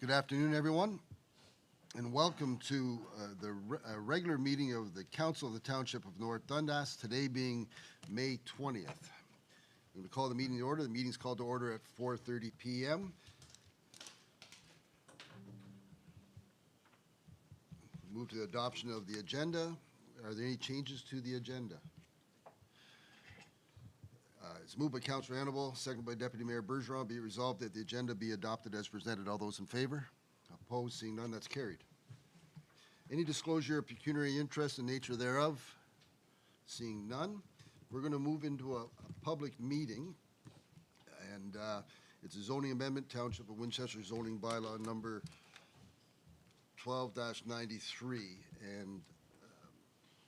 Good afternoon, everyone, and welcome to the regular meeting of the Council of the Township of North Dundas, today being May 20th. I'm going to call the meeting to order. The meeting is called to order at 4:30 p.m. Move to the adoption of the agenda. Are there any changes to the agenda? It's moved by Councillor Annable, seconded by Deputy Mayor Bergeron. Be it resolved that the agenda be adopted as presented. All those in favor? Opposed? Seeing none, that's carried. Any disclosure of pecuniary interest and nature thereof? Seeing none, we're going to move into a public meeting, and it's a zoning amendment, Township of Winchester zoning bylaw number 12-93, and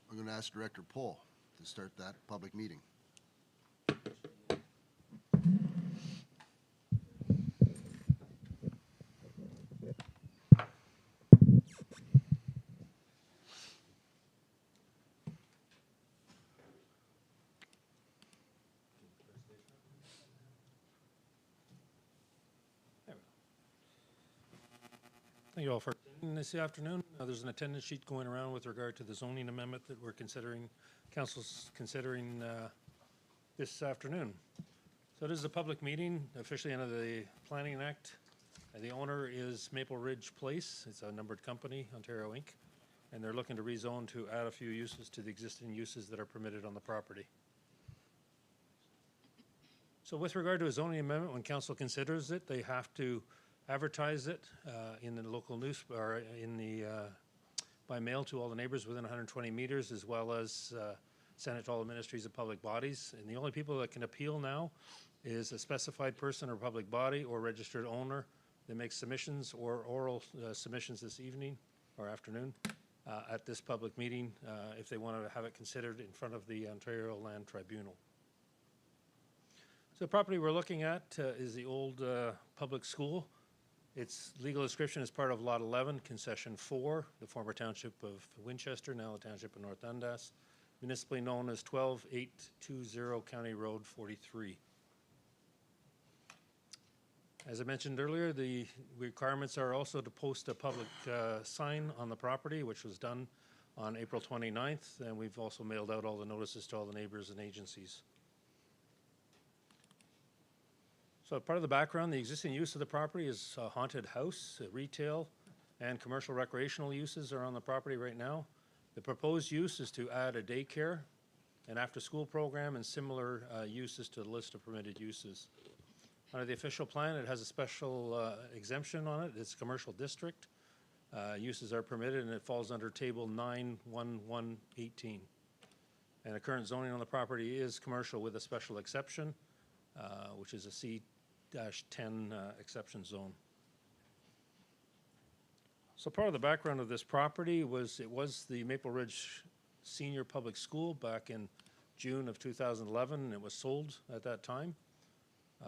I'm going to ask Director Pohl to start that public meeting. Thank you all for attending this afternoon. There's an attendance sheet going around with regard to the zoning amendment that we're considering, Council's considering this afternoon. So it is a public meeting officially under the Planning Act. The owner is Maple Ridge Place. It's a numbered company, Ontario Inc., and they're looking to rezone to add a few uses to the existing uses that are permitted on the property. So with regard to a zoning amendment, when council considers it, they have to advertise it in the local news or in the by mail to all the neighbors within 120 meters, as well as send it to all the ministries of public bodies. And the only people that can appeal now is a specified person or public body or registered owner that makes submissions or oral submissions this evening or afternoon at this public meeting if they want to have it considered in front of the Ontario Land Tribunal. So the property we're looking at is the old public school. Its legal description is part of Lot 11, Concession 4, the former Township of Winchester, now the Township of North Dundas, municipally known as 12820 County Road 43. As I mentioned earlier, the requirements are also to post a public sign on the property, which was done on April 29th, and we've also mailed out all the notices to all the neighbors and agencies. So part of the background, the existing use of the property is a haunted house, retail, and commercial recreational uses are on the property right now. The proposed use is to add a daycare, an after-school program, and similar uses to the list of permitted uses. Under the official plan, it has a special exemption on it. It's a commercial district. Uses are permitted, and it falls under Table 91118. And the current zoning on the property is commercial with a special exception, which is a C-10 exception zone. So part of the background of this property was it was the Maple Ridge Senior Public School back in June of 2011, and it was sold at that time.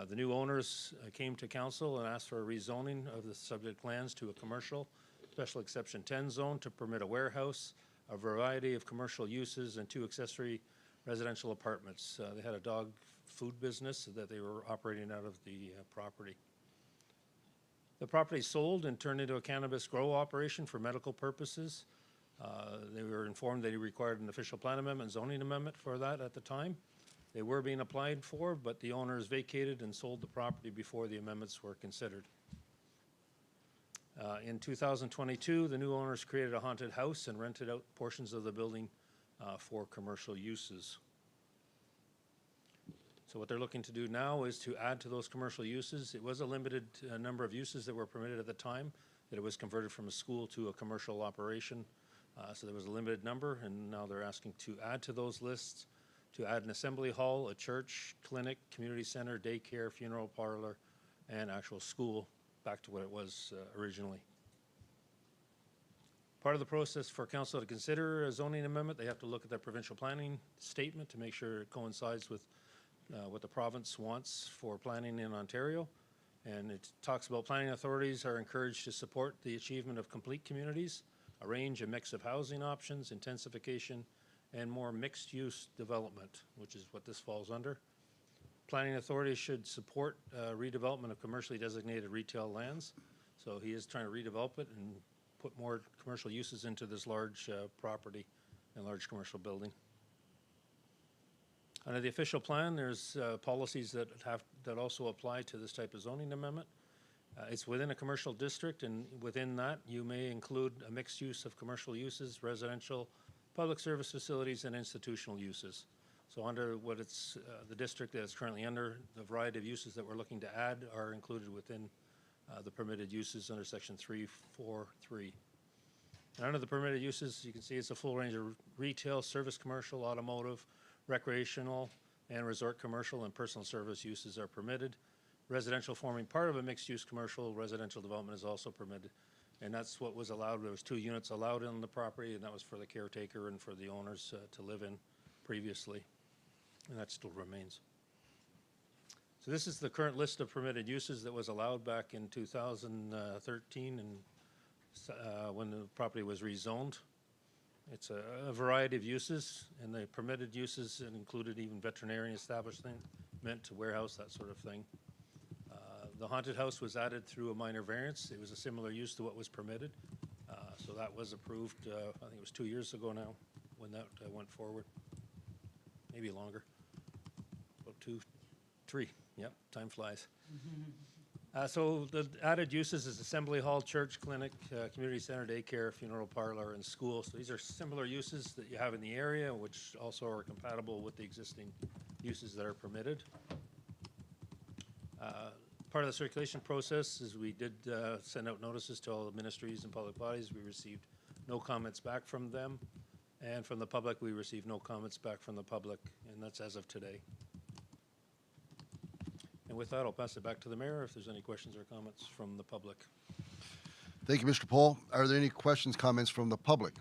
The new owners came to council and asked for a rezoning of the subject lands to a commercial special exception 10 zone to permit a warehouse, a variety of commercial uses, and 2 accessory residential apartments. They had a dog food business that they were operating out of the property. The property sold and turned into a cannabis grow operation for medical purposes. They were informed they required an official plan amendment, zoning amendment for that at the time. They were being applied for, but the owners vacated and sold the property before the amendments were considered. In 2022, the new owners created a haunted house and rented out portions of the building for commercial uses. So what they're looking to do now is to add to those commercial uses. It was a limited number of uses that were permitted at the time, that it was converted from a school to a commercial operation. So there was a limited number, and now they're asking to add to those lists, to add an assembly hall, a church, clinic, community center, daycare, funeral parlor, and actual school back to what it was originally. Part of the process for council to consider a zoning amendment, they have to look at their provincial planning statement to make sure it coincides with what the province wants for planning in Ontario. And it talks about planning authorities are encouraged to support the achievement of complete communities, a range and mix of housing options, intensification, and more mixed-use development, which is what this falls under. Planning authorities should support redevelopment of commercially designated retail lands. So he is trying to redevelop it and put more commercial uses into this large property and large commercial building. Under the official plan, there's policies that also apply to this type of zoning amendment. It's within a commercial district, and within that, you may include a mixed use of commercial uses, residential, public service facilities, and institutional uses. So under what it's, the district that it's currently under, the variety of uses that we're looking to add are included within the permitted uses under section 343. And under the permitted uses, you can see it's a full range of retail, service commercial, automotive, recreational, and resort commercial and personal service uses are permitted. Residential forming part of a mixed-use commercial residential development is also permitted. And that's what was allowed. There was 2 units allowed on the property, and that was for the caretaker and for the owners to live in previously. And that still remains. So this is the current list of permitted uses that was allowed back in 2013 and when the property was rezoned. It's a variety of uses, and the permitted uses included even veterinarian establishment, warehouse, that sort of thing. The haunted house was added through a minor variance. It was a similar use to what was permitted. So that was approved, I think it was 2 years ago now when that went forward. Maybe longer. About 2, 3. Yep, time flies. So the added uses is assembly hall, church, clinic, community center, daycare, funeral parlor, and school. So these are similar uses that you have in the area, which also are compatible with the existing uses that are permitted. Part of the circulation process is we did send out notices to all the ministries and public bodies. We received no comments back from them. And from the public, we received no comments back from the public, and that's as of today. And with that, I'll pass it back to the mayor if there's any questions or comments from the public. Thank you, Mr. Pohl. Are there any questions, comments from the public?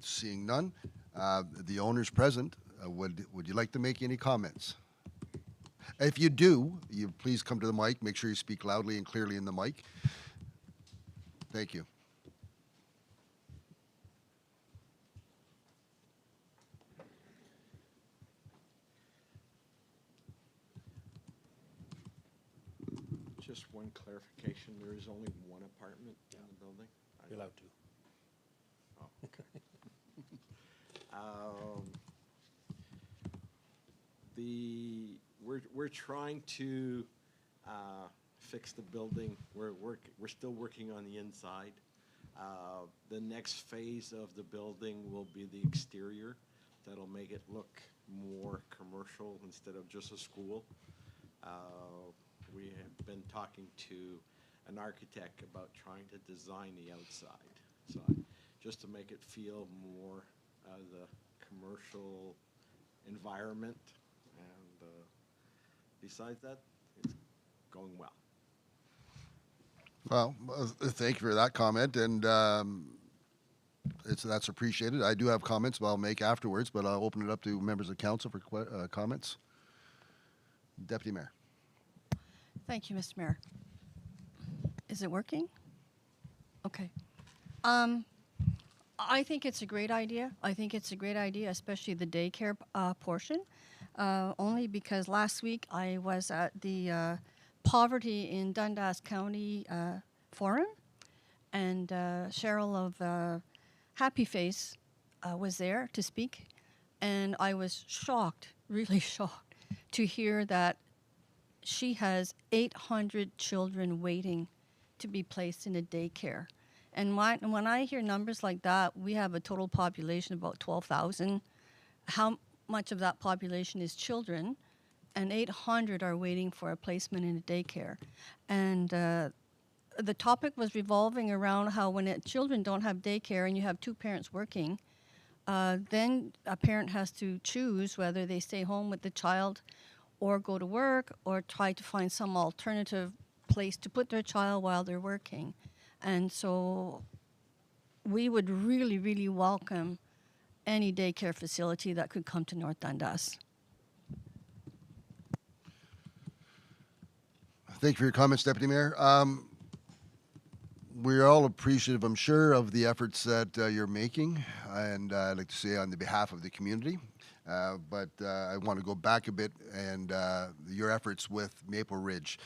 Seeing none, the owners present, would you like to make any comments? If you do, you please come to the mic. Make sure you speak loudly and clearly in the mic. Thank you. Just one clarification, there is only one apartment in the building? You're allowed to. We're trying to fix the building. We're still working on the inside. The next phase of the building will be the exterior. That'll make it look more commercial instead of just a school. We have been talking to an architect about trying to design the outside. So just to make it feel more the commercial environment. And besides that, it's going well. Well, thank you for that comment, and that's appreciated. I do have comments, but I'll make afterwards, but I'll open it up to members of council for comments. Deputy Mayor. Thank you, Mr. Mayor. Is it working? Okay. I think it's a great idea. I think it's a great idea, especially the daycare portion, only because last week I was at the Poverty in Dundas County Forum, and Cheryl of Happy Face was there to speak, and I was shocked, really shocked, to hear that she has 800 children waiting to be placed in a daycare. And when I hear numbers like that, we have a total population of about 12,000. How much of that population is children? And 800 are waiting for a placement in a daycare. And the topic was revolving around how when children don't have daycare and you have 2 parents working, then a parent has to choose whether they stay home with the child or go to work or try to find some alternative place to put their child while they're working. And so we would really, really welcome any daycare facility that could come to North Dundas. Thank you for your comments, Deputy Mayor. We're all appreciative, I'm sure, of the efforts that you're making, and I'd like to say on the behalf of the community. But I want to go back a bit and your efforts with Maple Ridge.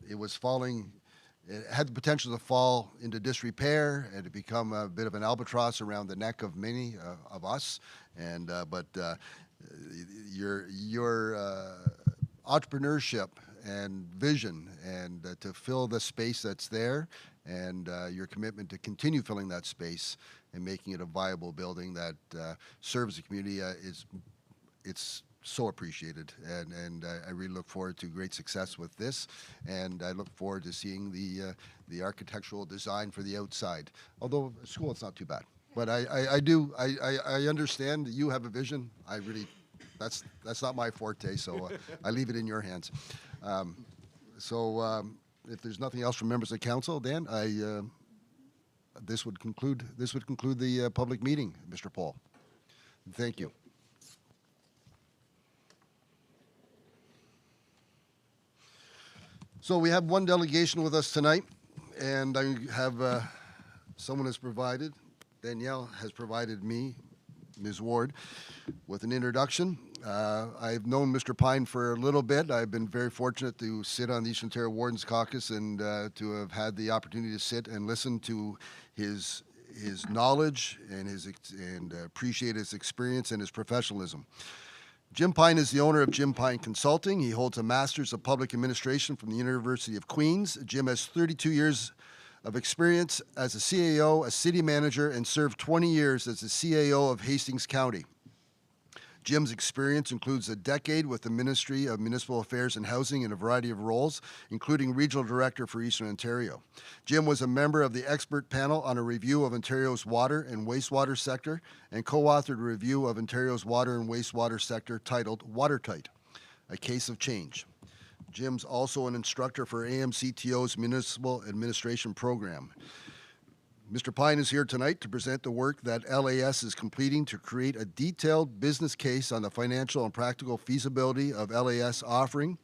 it was falling, it had the potential to fall into disrepair and to become a bit of an albatross around the neck of many of us. And your entrepreneurship and vision and to fill the space that's there, and your commitment to continue filling that space and making it a viable building that serves the community it's so appreciated, and I really look forward to great success with this, and I look forward to seeing the architectural design for the outside. Although school, it's not too bad, but I understand that you have a vision. I really, that's not my forte, so I leave it in your hands. If there's nothing else from members of council, Dan, this would conclude the public meeting, Mr. Paul. Thank you. So we have one delegation with us tonight, and I have someone has provided, Danielle has provided me, Ms. Ward, with an introduction. I've known Mr. Pine for a little bit. I've been very fortunate to sit on the Eastern Ontario Wardens Caucus and to have had the opportunity to sit and listen to his knowledge and appreciate his experience and his professionalism. Jim Pine is the owner of Jim Pine Consulting. He holds a Master's of Public Administration from the University of Queens. Jim has 32 years of experience as a CAO, a city manager, and served 20 years as the CAO of Hastings County. Jim's experience includes a decade with the Ministry of Municipal Affairs and Housing in a variety of roles, including Regional Director for Eastern Ontario. Jim was a member of the expert panel on a review of Ontario's water and wastewater sector and co-authored a review of Ontario's water and wastewater sector titled Watertight, A Case of Change. Jim's also an instructor for AMCTO's Municipal Administration Program. Mr. Pine is here tonight to present the work that LAS is completing to create a detailed business case on the financial and practical feasibility of LAS offering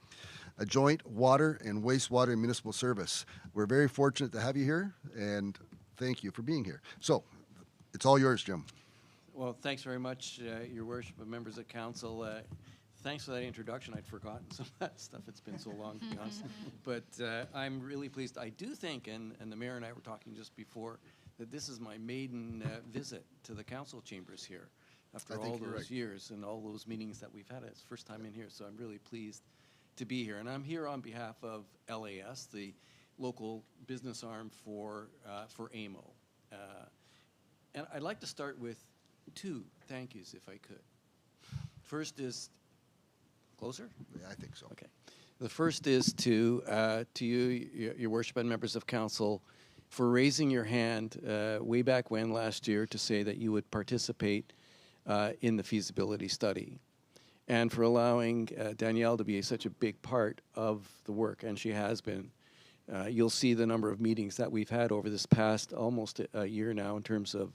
a joint water and wastewater municipal service. We're very fortunate to have you here, and thank you for being here. So, it's all yours, Jim. Well, thanks very much, Your Worship and members of council. Thanks for that introduction. I'd forgotten some of that stuff. It's been so long, to be honest. But I'm really pleased. I do think, and the mayor and I were talking just before, that this is my maiden visit to the council chambers here after all those years and all those meetings that we've had. It's the first time in here, so I'm really pleased to be here. And I'm here on behalf of LAS, the local business arm for AMO. And I'd like to start with two thank yous, if I could. First is closer? Yeah, I think so. Okay. The first is to you, Your Worship and members of council, for raising your hand way back when last year to say that you would participate in the feasibility study, and for allowing Danielle to be such a big part of the work, and she has been. You'll see the number of meetings that we've had over this past almost a year now in terms of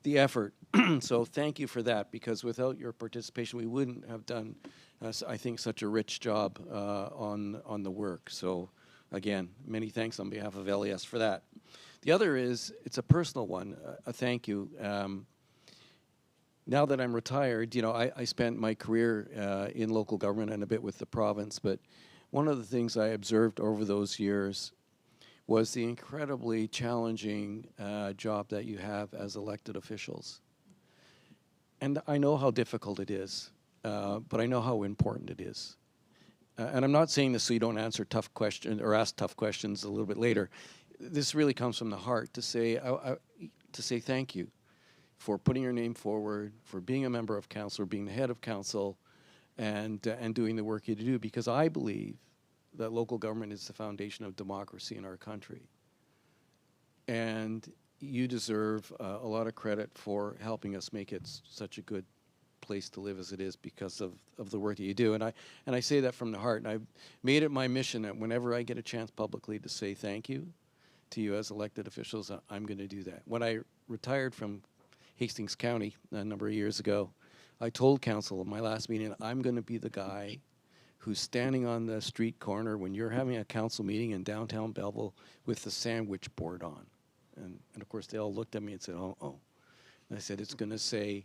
the effort. So thank you for that, because without your participation, we wouldn't have done, I think, such a rich job on the work. So again, many thanks on behalf of LAS for that. The other is, it's a personal one, a thank you. Now that I'm retired, you know, I spent my career in local government and a bit with the province, but one of the things I observed over those years was the incredibly challenging job that you have as elected officials. And I know how difficult it is, but I know how important it is. And I'm not saying this so you don't answer tough questions or ask tough questions a little bit later. This really comes from the heart to say thank you for putting your name forward, for being a member of council, or being the head of council, and doing the work you do, because I believe that local government is the foundation of democracy in our country. And you deserve a lot of credit for helping us make it such a good place to live as it is because of the work that you do. And I say that from the heart. And I've made it my mission that whenever I get a chance publicly to say thank you to you as elected officials, I'm going to do that. When I retired from Hastings County a number of years ago, I told council at my last meeting, I'm going to be the guy who's standing on the street corner when you're having a council meeting in downtown Belleville with the sandwich board on. And of course, they all looked at me and said, oh. And I said, it's going to say,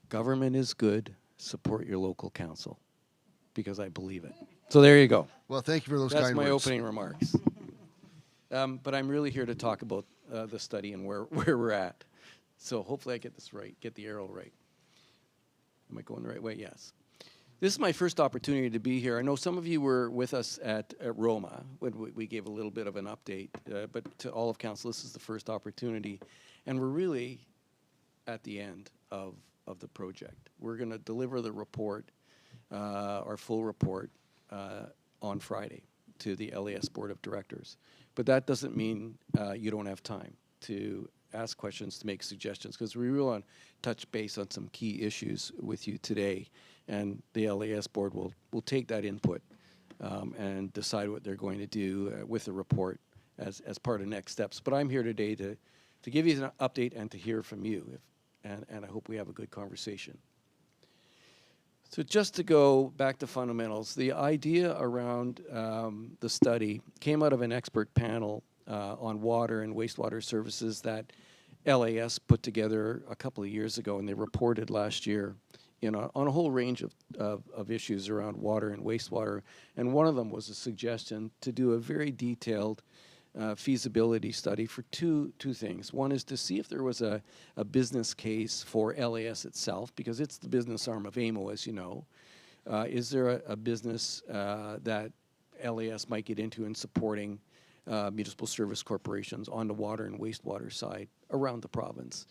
government is good, support your local council, because I believe it. So there you go. Well, thank you for those That's kind my words. opening remarks. But I'm really here to talk about the study and where we're at. So hopefully I get this right, get the arrow right. Am I going the right way? Yes. This is my first opportunity to be here. I know some of you were with us at Roma when we gave a little bit of an update, but to all of council, this is the first opportunity. And we're really at the end of the project. We're going to deliver the report, our full report, on Friday to the LAS Board of Directors. But that doesn't mean you don't have time to ask questions, to make suggestions, because we really want to touch base on some key issues with you today. And the LAS Board will take that input and decide what they're going to do with the report as part of next steps. But I'm here today to give you an update and to hear from you, and I hope we have a good conversation. So just to go back to fundamentals, the idea around the study came out of an expert panel on water and wastewater services that LAS put together a couple of years ago, and they reported last year on a whole range of issues around water and wastewater. And one of them was a suggestion to do a very detailed feasibility study for two things. One is to see if there was a business case for LAS itself, because it's the business arm of AMO, as you know. Is there a business that LAS might get into in supporting municipal service corporations on the water and wastewater side around the province?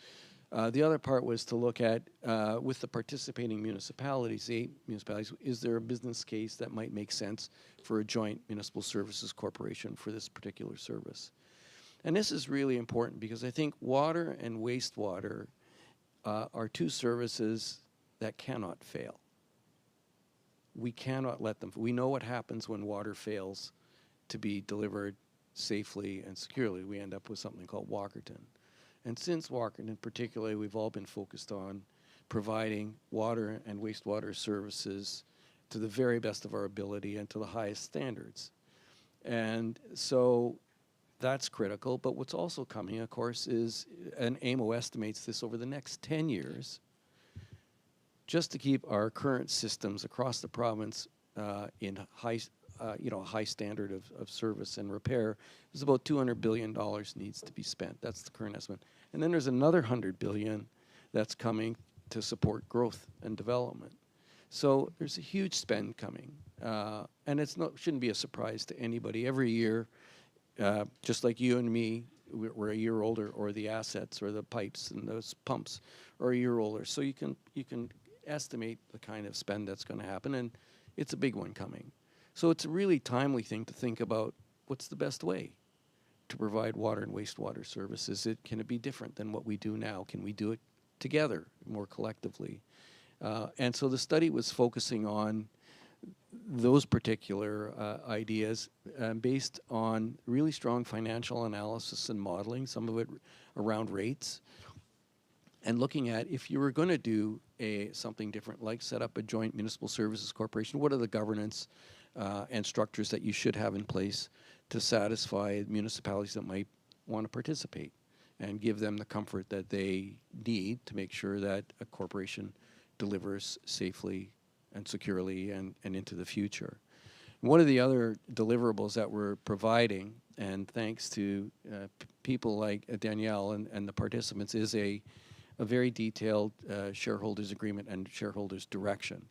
The other part was to look at, with the participating municipalities, the 8 municipalities, is there a business case that might make sense for a joint municipal services corporation for this particular service? And this is really important because I think water and wastewater are two services that cannot fail. We cannot let them. We know what happens when water fails to be delivered safely and securely. We end up with something called Walkerton. And since Walkerton, particularly, we've all been focused on providing water and wastewater services to the very best of our ability and to the highest standards. And so that's critical. But what's also coming, of course, is, and AMO estimates this over the next 10 years, just to keep our current systems across the province in high standard of service and repair, is about $200 billion needs to be spent. That's the current estimate. And then there's another $100 billion that's coming to support growth and development. So there's a huge spend coming. And shouldn't be a surprise to anybody. Every year, just like you and me, we're a year older, or the assets or the pipes and those pumps are a year older. So you can estimate the kind of spend that's going to happen, and it's a big one coming. So it's a really timely thing to think about what's the best way to provide water and wastewater services. Can it be different than what we do now? Can we do it together more collectively? And so the study was focusing on those particular ideas based on really strong financial analysis and modeling, some of it around rates, and looking at, if you were going to do something different, like set up a joint municipal services corporation, what are the governance and structures that you should have in place to satisfy municipalities that might want to participate, and give them the comfort that they need to make sure that a corporation delivers safely and securely and into the future. One of the other deliverables that we're providing, and thanks to people like Danielle and the participants, is a very detailed shareholders agreement and shareholders direction,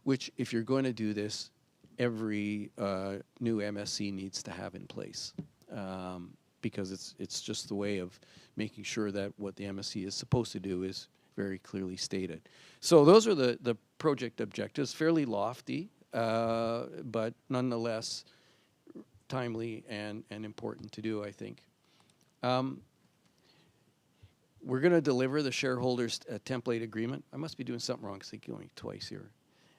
which, if you're going to do this, every new MSC needs to have in place, because it's just the way of making sure that what the MSC is supposed to do is very clearly stated. So those are the project objectives, fairly lofty, but nonetheless timely and important to do, I think. We're going to deliver the shareholders template agreement. I must be doing something wrong because I'm going twice here.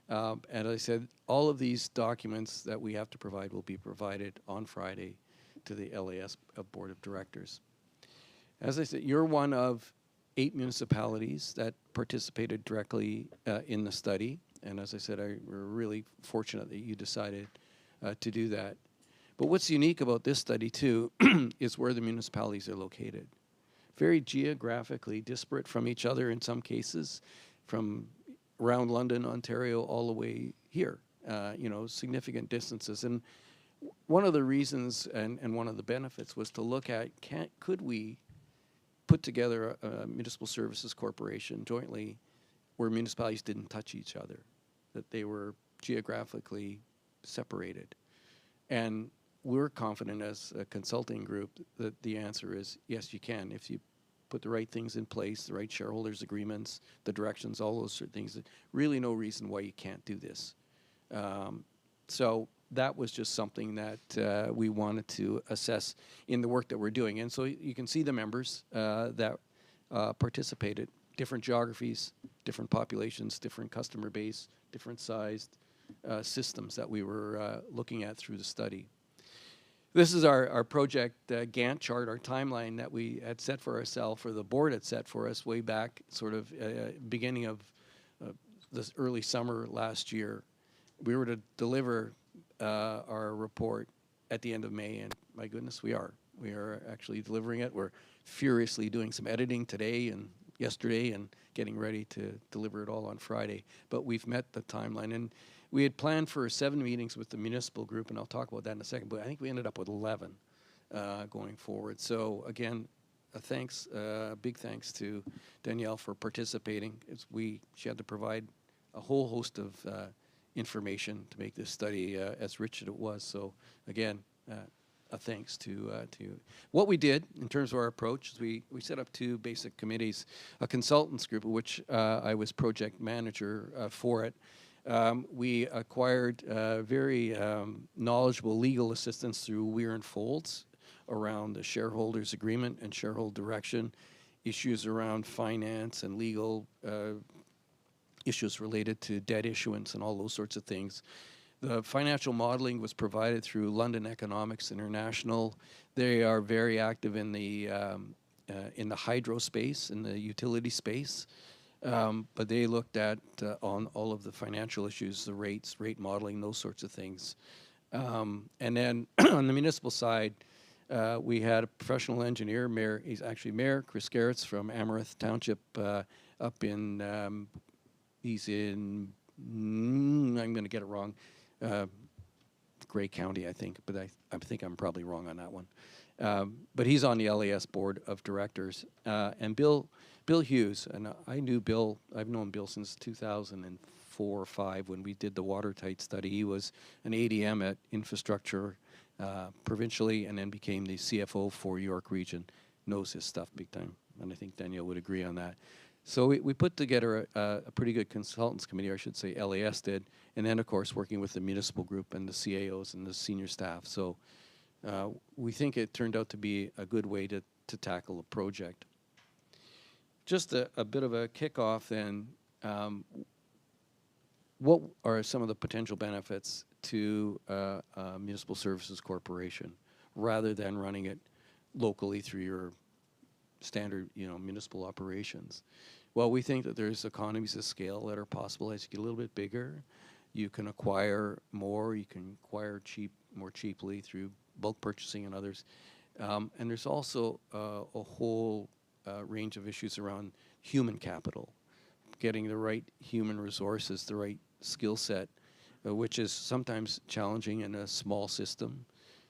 And as I said, all of these documents that we have to provide will be provided on Friday to the LAS Board of Directors. As I said, you're one of 8 municipalities that participated directly in the study. And as I said, we're really fortunate that you decided to do that. But what's unique about this study, too, is where the municipalities are located. Very geographically disparate from each other in some cases, from around London, Ontario, all the way here. significant distances. And one of the reasons and one of the benefits was to look at could we put together a municipal services corporation jointly where municipalities didn't touch each other, that they were geographically separated. And we're confident as a consulting group that the answer is yes, you can. If you put the right things in place, the right shareholders agreements, the directions, all those sort of things, really no reason why you can't do this. So that was just something that we wanted to assess in the work that we're doing. And so you can see the members that participated, different geographies, different populations, different customer base, different sized systems that we were looking at through the study. This is our project Gantt chart, our timeline that we had set for ourselves, or the board had set for us way back sort of beginning of this early summer last year. We were to deliver our report at the end of May, and my goodness, we are. We are actually delivering it. We're furiously doing some editing today and yesterday and getting ready to deliver it all on Friday. But we've met the timeline, and we had planned for 7 meetings with the municipal group, and I'll talk about that in a second, but I think we ended up with 11 going forward. So again, big thanks to Danielle for participating. She had to provide a whole host of information to make this study as rich as it was. So again, a thanks to you. What we did in terms of our approach is we set up 2 basic committees, a consultants group, of which I was project manager for it. We acquired very knowledgeable legal assistance through Weir and Folds around the shareholders agreement and shareholder direction, issues around finance and legal issues related to debt issuance and all those sorts of things. The financial modeling was provided through London Economics International. They are very active in the hydro space, in the utility space. But they looked at on all of the financial issues, the rates, rate modeling, those sorts of things. And then on the municipal side, we had a professional engineer, he's actually Mayor Chris Garrett's from Amherst Township up in, he's in, I'm going to get it wrong, Gray County, I think, but I think I'm probably wrong on that one. But he's on the LAS board of directors. And Bill Hughes, and I knew Bill, I've known Bill since 2004 or 5 when we did the watertight study. He was an ADM at infrastructure provincially and then became the CFO for York Region, knows his stuff big time. And I think Danielle would agree on that. So we put together a pretty good consultants committee, or I should say LAS did, and then of course working with the municipal group and the CAOs and the senior staff. So we think it turned out to be a good way to tackle a project. Just a bit of a kickoff then. What are some of the potential benefits to a municipal services corporation rather than running it locally through your standard, municipal operations? Well, we think that there's economies of scale that are possible as you get a little bit bigger. You can acquire more. You can acquire more cheaply through bulk purchasing and others. And there's also a whole range of issues around human capital, getting the right human resources, the right skill set, which is sometimes challenging in a small system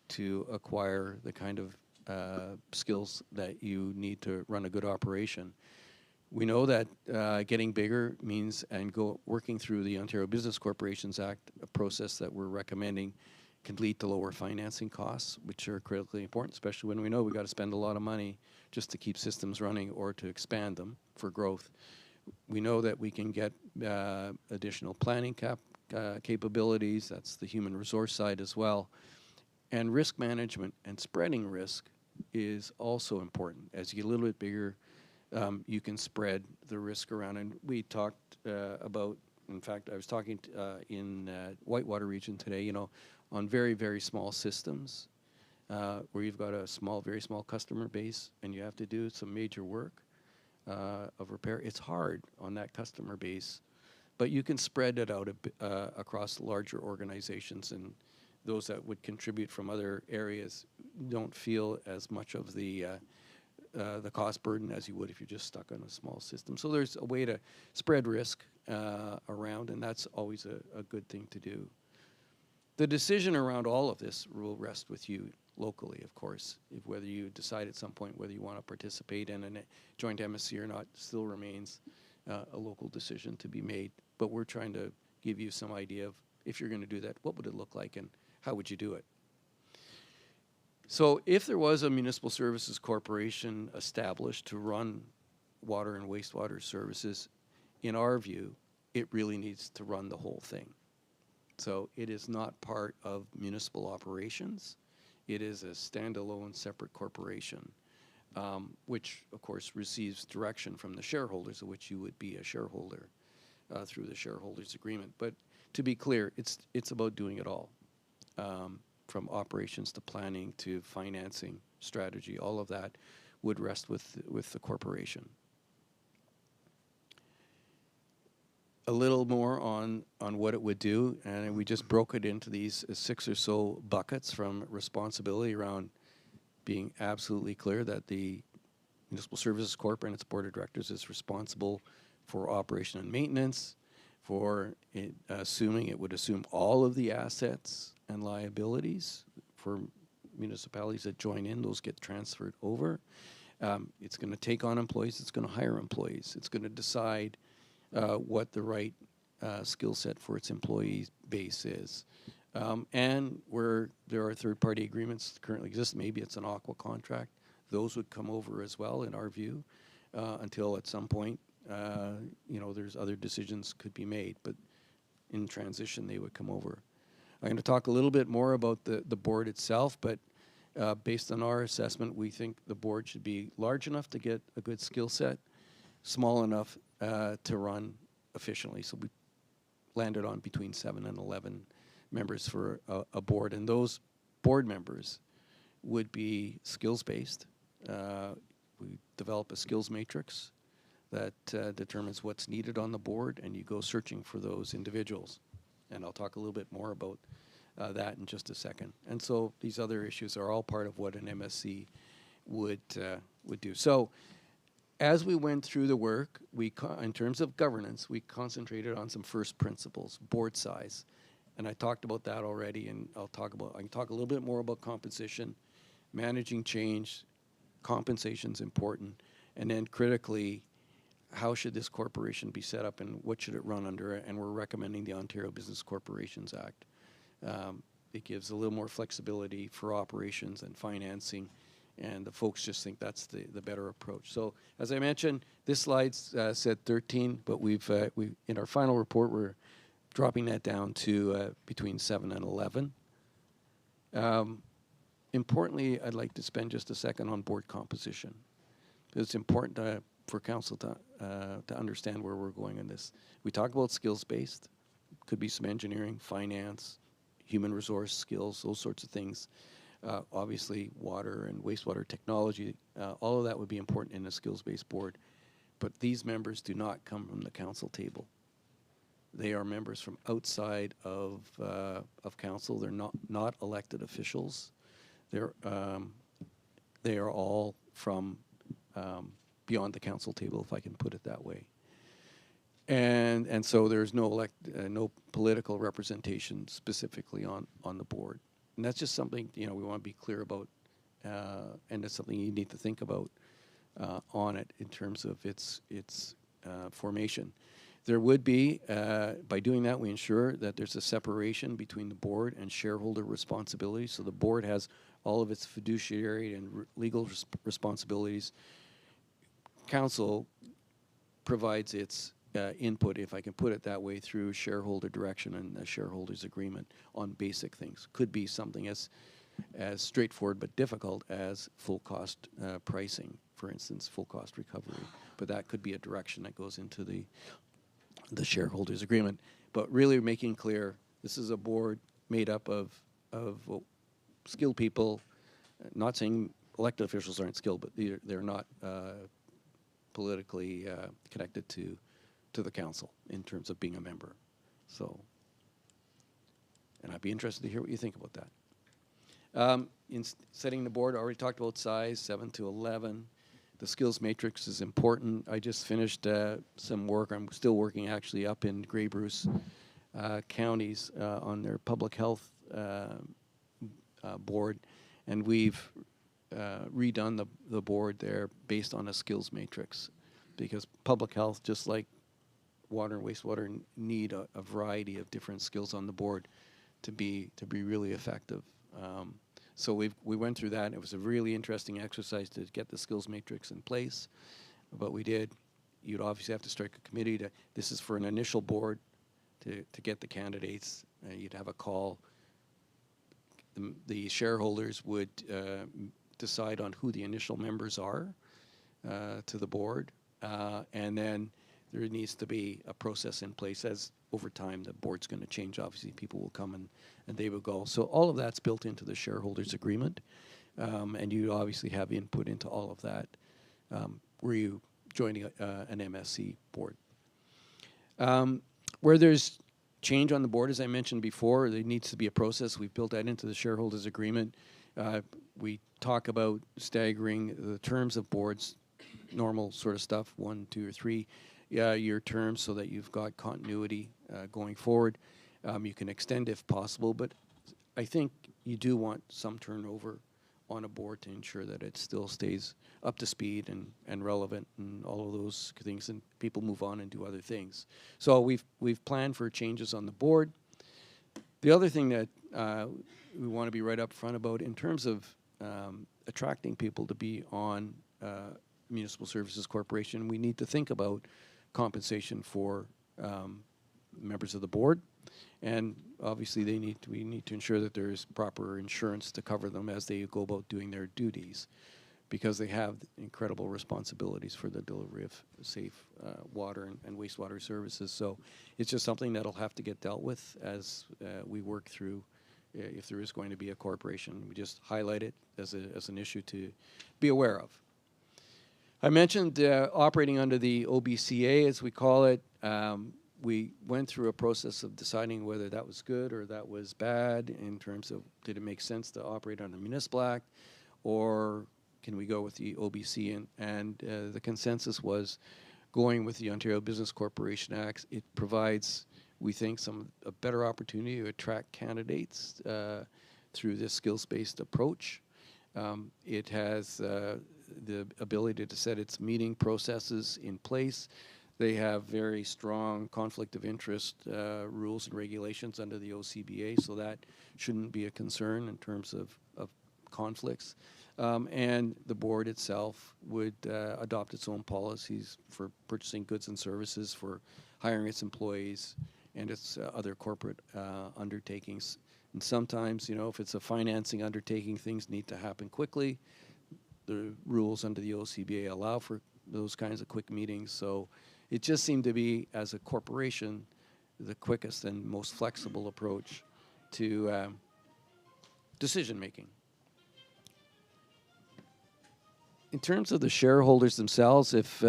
to acquire the kind of skills that you need to run a good operation. We know that getting bigger means working through the Ontario Business Corporations Act, a process that we're recommending, can lead to lower financing costs, which are critically important, especially when we know we've got to spend a lot of money just to keep systems running or to expand them for growth. We know that we can get additional planning capabilities. That's the human resource side as well. And risk management and spreading risk is also important. As you get a little bit bigger, you can spread the risk around. And we talked about, in fact, I was talking in Whitewater region today, on very, very small systems where you've got a very small customer base and you have to do some major work of repair. It's hard on that customer base, but you can spread it out across larger organizations, and those that would contribute from other areas don't feel as much of the cost burden as you would if you're just stuck on a small system. So there's a way to spread risk around, and that's always a good thing to do. The decision around all of this will rest with you locally, of course. If whether you decide at some point whether you want to participate in a joint MSC or not still remains a local decision to be made. But we're trying to give you some idea of, if you're going to do that, what would it look like and how would you do it? So if there was a municipal services corporation established to run water and wastewater services, in our view, it really needs to run the whole thing. So it is not part of municipal operations. It is a standalone separate corporation, which of course receives direction from the shareholders, of which you would be a shareholder through the shareholders agreement. But to be clear, it's about doing it all, from operations to planning to financing, strategy. All of that would rest with the corporation. A little more on what it would do, and we just broke it into these 6 or so buckets, from responsibility around being absolutely clear that the Municipal Services Corp and its board of directors is responsible for operation and maintenance, for assuming it would assume all of the assets and liabilities for municipalities that join in. Those get transferred over. It's going to take on employees. It's going to hire employees. It's going to decide what the right skill set for its employee base is. And where there are third-party agreements that currently exist, maybe it's an aqua contract, those would come over as well, in our view, until at some point, there's other decisions could be made. But in transition, they would come over. I'm going to talk a little bit more about the board itself, but based on our assessment, we think the board should be large enough to get a good skill set, small enough to run efficiently. So we landed on between 7 and 11 members for a board, and those board members would be skills-based. We develop a skills matrix that determines what's needed on the board, and you go searching for those individuals. And I'll talk a little bit more about that in just a second. And so these other issues are all part of what an MSC would do. So as we went through the work, in terms of governance, we concentrated on some first principles, board size. And I talked about that already, and I can talk a little bit more about composition, managing change, compensation's important, and then critically, how should this corporation be set up and what should it run under? And we're recommending the Ontario Business Corporations Act. It gives a little more flexibility for operations and financing, and the folks just think that's the better approach. So as I mentioned, this slide said 13, but we in our final report, we're dropping that down to between 7 and 11. Importantly, I'd like to spend just a second on board composition. It's important for council to understand where we're going in this. We talk about skills-based, could be some engineering, finance, human resource skills, those sorts of things. Obviously, water and wastewater technology, all of that would be important in a skills-based board. But these members do not come from the council table. They are members from outside of council. They're not elected officials. They are all from beyond the council table, if I can put it that way. And so there's no political representation specifically on the board. And that's just something we want to be clear about, and it's something you need to think about on it in terms of its formation. There would be, by doing that, we ensure that there's a separation between the board and shareholder responsibilities. So the board has all of its fiduciary and legal responsibilities. Council provides its input, if I can put it that way, through shareholder direction and a shareholders agreement on basic things. Could be something as straightforward but difficult as full cost pricing, for instance, full cost recovery. But that could be a direction that goes into the shareholders agreement. But really making clear, this is a board made up of skilled people. Not saying elected officials aren't skilled, but they're not politically connected to the council in terms of being a member. So, and I'd be interested to hear what you think about that. In setting the board, I already talked about size, 7 to 11. The skills matrix is important. I just finished some work. I'm still working actually up in Grey Bruce counties on their public health board, and we've redone the board there based on a skills matrix, because public health, just like water and wastewater, need a variety of different skills on the board to be really effective. So we went through that. It was a really interesting exercise to get the skills matrix in place, but we did. You'd obviously have to strike a committee to. This is for an initial board to get the candidates. You'd have a call. The shareholders would decide on who the initial members are to the board, and then there needs to be a process in place. As over time the board's going to change, obviously people will come and they will go. So all of that's built into the shareholders agreement, and you obviously have input into all of that. Were you joining an MSC board? Where there's change on the board, as I mentioned before, there needs to be a process. We've built that into the shareholders agreement. We talk about staggering the terms of boards, normal sort of stuff, 1, 2, or 3 year terms, so that you've got continuity going forward. You can extend if possible, but I think you do want some turnover on a board to ensure that it still stays up to speed and relevant and all of those things, and people move on and do other things. So we've planned for changes on the board. The other thing that we want to be right up front about in terms of attracting people to be on Municipal Services Corporation, we need to think about compensation for members of the board, and obviously we need to ensure that there is proper insurance to cover them as they go about doing their duties, because they have incredible responsibilities for the delivery of safe water and wastewater services. So it's just something that'll have to get dealt with as we work through if there is going to be a corporation. We just highlight it as an issue to be aware of. I mentioned operating under the OBCA, as we call it. We went through a process of deciding whether that was good or that was bad in terms of, did it make sense to operate under the Municipal Act, or can we go with the OBC? And the consensus was going with the Ontario Business Corporation Act. It provides, we think, a better opportunity to attract candidates through this skills-based approach. It has the ability to set its meeting processes in place. They have very strong conflict of interest rules and regulations under the OCBA, so that shouldn't be a concern in terms of conflicts. And the board itself would adopt its own policies for purchasing goods and services, for hiring its employees, and its other corporate undertakings. And sometimes, if it's a financing undertaking, things need to happen quickly. The rules under the OCBA allow for those kinds of quick meetings. So it just seemed to be, as a corporation, the quickest and most flexible approach to decision making. In terms of the shareholders themselves, if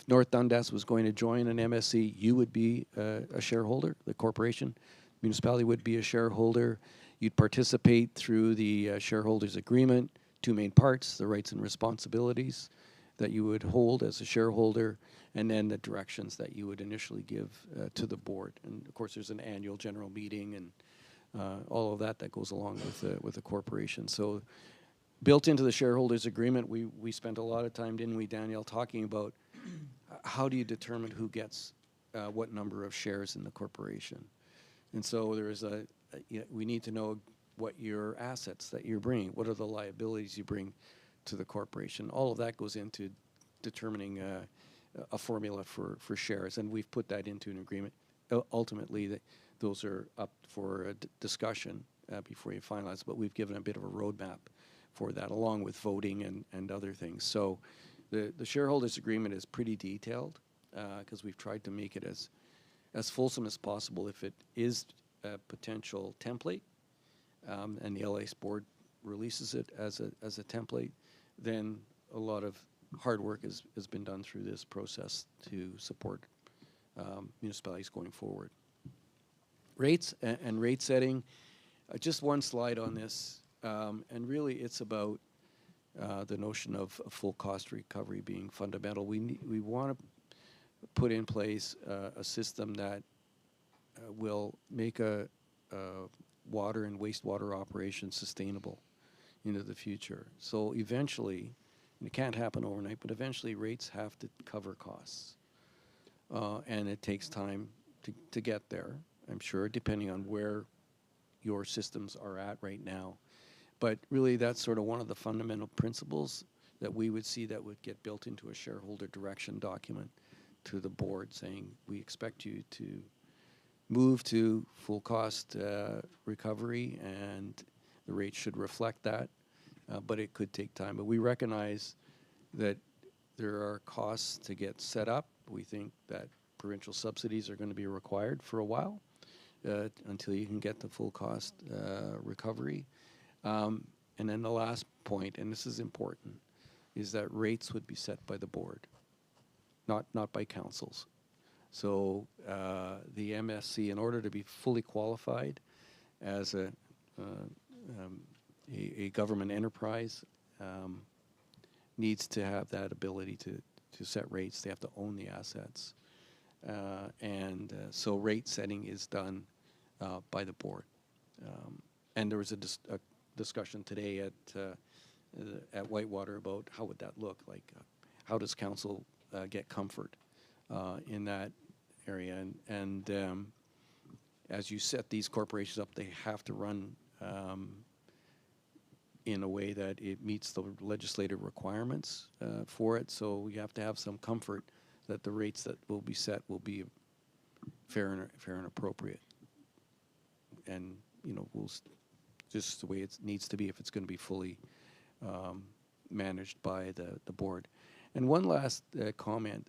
North Dundas was going to join an MSC, you would be a shareholder. The corporation, municipality would be a shareholder. You'd participate through the shareholders agreement. 2 main parts: the rights and responsibilities that you would hold as a shareholder, and then the directions that you would initially give to the board. And of course, there's an annual general meeting and all of that goes along with the corporation. So built into the shareholders agreement, we spent a lot of time, didn't we, Danielle, talking about how do you determine who gets what number of shares in the corporation. And so there's we need to know what your assets that you're bringing, what are the liabilities you bring to the corporation. All of that goes into determining a formula for shares, and we've put that into an agreement. Ultimately, those are up for discussion before you finalize, but we've given a bit of a roadmap for that, along with voting and other things. So the shareholders agreement is pretty detailed, because we've tried to make it as fulsome as possible. If it is a potential template, and the LA's board releases it as a template, then a lot of hard work has been done through this process to support municipalities going forward. Rates and rate setting, just one slide on this, and really it's about the notion of full cost recovery being fundamental. We want to put in place a system that will make a water and wastewater operations sustainable into the future. So eventually, and it can't happen overnight, but eventually rates have to cover costs. And it takes time to get there, I'm sure, depending on where your systems are at right now. But really, that's sort of one of the fundamental principles that we would see that would get built into a shareholder direction document to the board, saying we expect you to move to full cost recovery, and the rate should reflect that, but it could take time. But we recognize that there are costs to get set up. We think that provincial subsidies are going to be required for a while until you can get the full cost recovery. And then the last point, and this is important, is that rates would be set by the board, not by councils. So the MSC, in order to be fully qualified as a government enterprise, needs to have that ability to set rates. They have to own the assets. So rate setting is done by the board. And there was a discussion today at Whitewater about how would that look like. How does council get comfort in that area? And as you set these corporations up, they have to run in a way that it meets the legislative requirements for it. So you have to have some comfort that the rates that will be set will be fair and appropriate. And, just the way it needs to be if it's going to be fully managed by the board. And one last comment.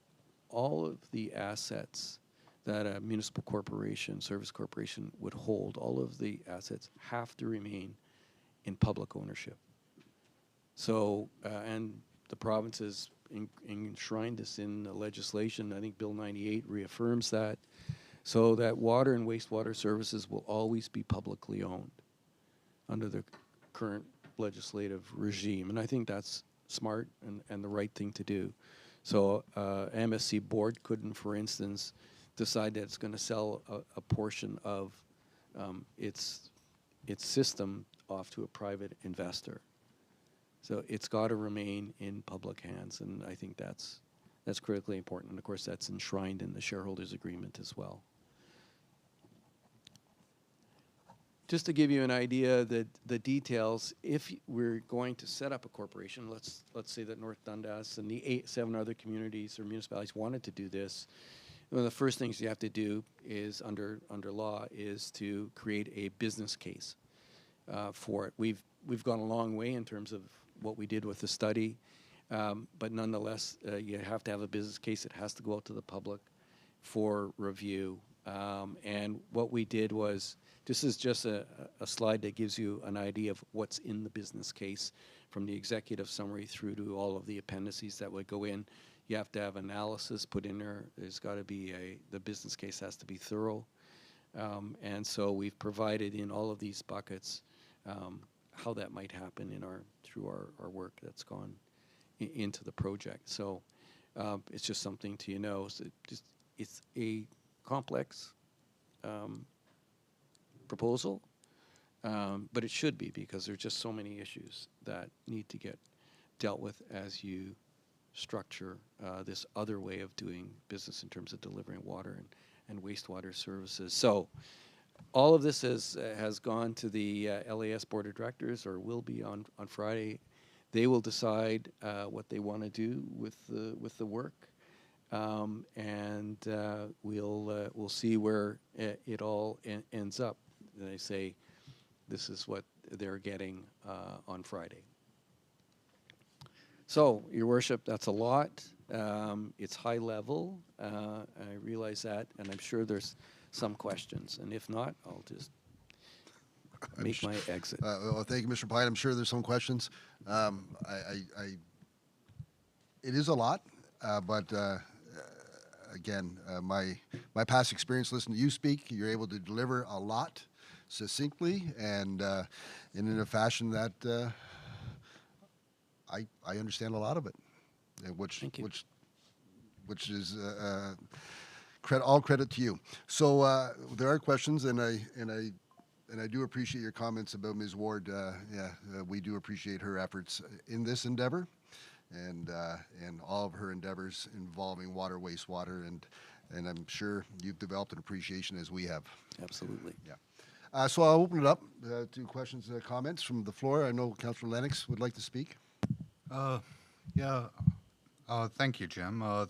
All of the assets that a municipal corporation, service corporation would hold, all of the assets have to remain in public ownership. So, and the province has enshrined this in the legislation. I think Bill 98 reaffirms that. So that water and wastewater services will always be publicly owned under the current legislative regime. And I think that's smart and the right thing to do. So MSC board couldn't, for instance, decide that it's going to sell a portion of its system off to a private investor. So it's got to remain in public hands, and I think that's critically important. And of course, that's enshrined in the shareholders' agreement as well. Just to give you an idea, the details, if we're going to set up a corporation, let's say that North Dundas and the 7 other communities or municipalities wanted to do this, one of the first things you have to do is, under law, is to create a business case for it. We've gone a long way in terms of what we did with the study, but nonetheless, you have to have a business case. It has to go out to the public for review. And what we did was, this is just a slide that gives you an idea of what's in the business case, from the executive summary through to all of the appendices that would go in. You have to have analysis put in there. There's got to be the business case has to be thorough. And so we've provided in all of these buckets how that might happen through our work that's gone into the project. So it's just something to know. So it's a complex proposal, but it should be, because there's just so many issues that need to get dealt with as you structure this other way of doing business in terms of delivering water and wastewater services. So all of this has gone to the LAS Board of Directors, or will be on Friday. They will decide what they want to do with the work, and we'll see where it all ends up. They say this is what they're getting on Friday. So, Your Worship, that's a lot. It's high level. I realize that, and I'm sure there's some questions. And if not, I'll just make my exit. Well, thank you, Mr. Pyatt. I'm sure there's some questions. It is a lot, but again, my past experience listening to you speak, you're able to deliver a lot succinctly and in a fashion that I understand a lot of it, which is all credit to you. So there are questions, and I And I do appreciate your comments about Ms. Ward. We do appreciate her efforts in this endeavor and all of her endeavors involving water, wastewater, and I'm sure you've developed an appreciation as we have. Absolutely. Yeah. So I'll open it up to questions and comments from the floor. I know Councillor Lennox would like to speak. Thank you, Jim.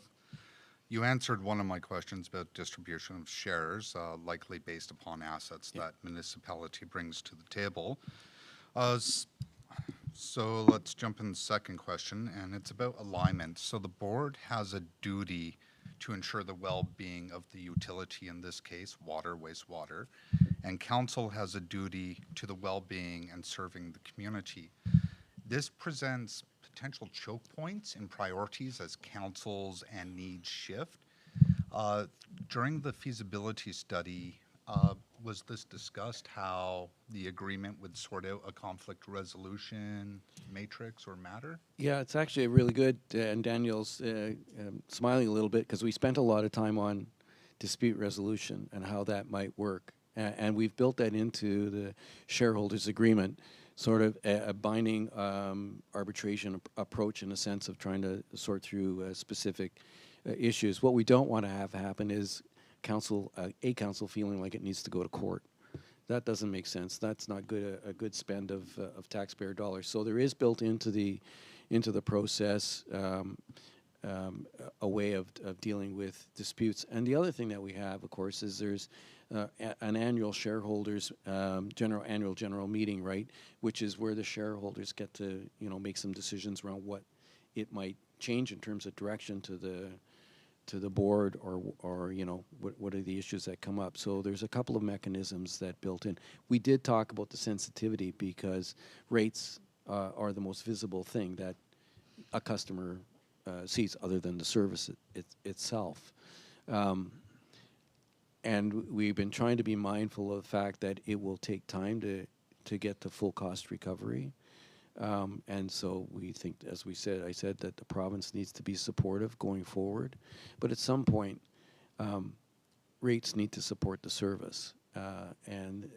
You answered one of my questions about distribution of shares, likely based upon assets that municipality brings to the table. So let's jump in the second question, and it's about alignment. So the board has a duty to ensure the well-being of the utility, in this case, water, wastewater, and council has a duty to the well-being and serving the community. This presents potential choke points in priorities as councils and needs shift. During the feasibility study, was this discussed how the agreement would sort out a conflict resolution matrix or matter? Yeah, it's actually really good, and Daniel's smiling a little bit because we spent a lot of time on dispute resolution and how that might work. And we've built that into the shareholders agreement, sort of a binding arbitration approach in a sense of trying to sort through specific issues. What we don't want to have happen is a council feeling like it needs to go to court. That doesn't make sense. That's not good. A good spend of taxpayer dollars. So there is built into the process a way of dealing with disputes. And the other thing that we have, of course, is there's an annual shareholders annual general meeting, right, which is where the shareholders get to make some decisions around what it might change in terms of direction to the board, or what are the issues that come up. So there's a couple of mechanisms that built in. We did talk about the sensitivity because rates are the most visible thing that a customer sees other than the service itself. And we've been trying to be mindful of the fact that it will take time to get to full cost recovery. And so we think, as I said that the province needs to be supportive going forward. But at some point, rates need to support the service. And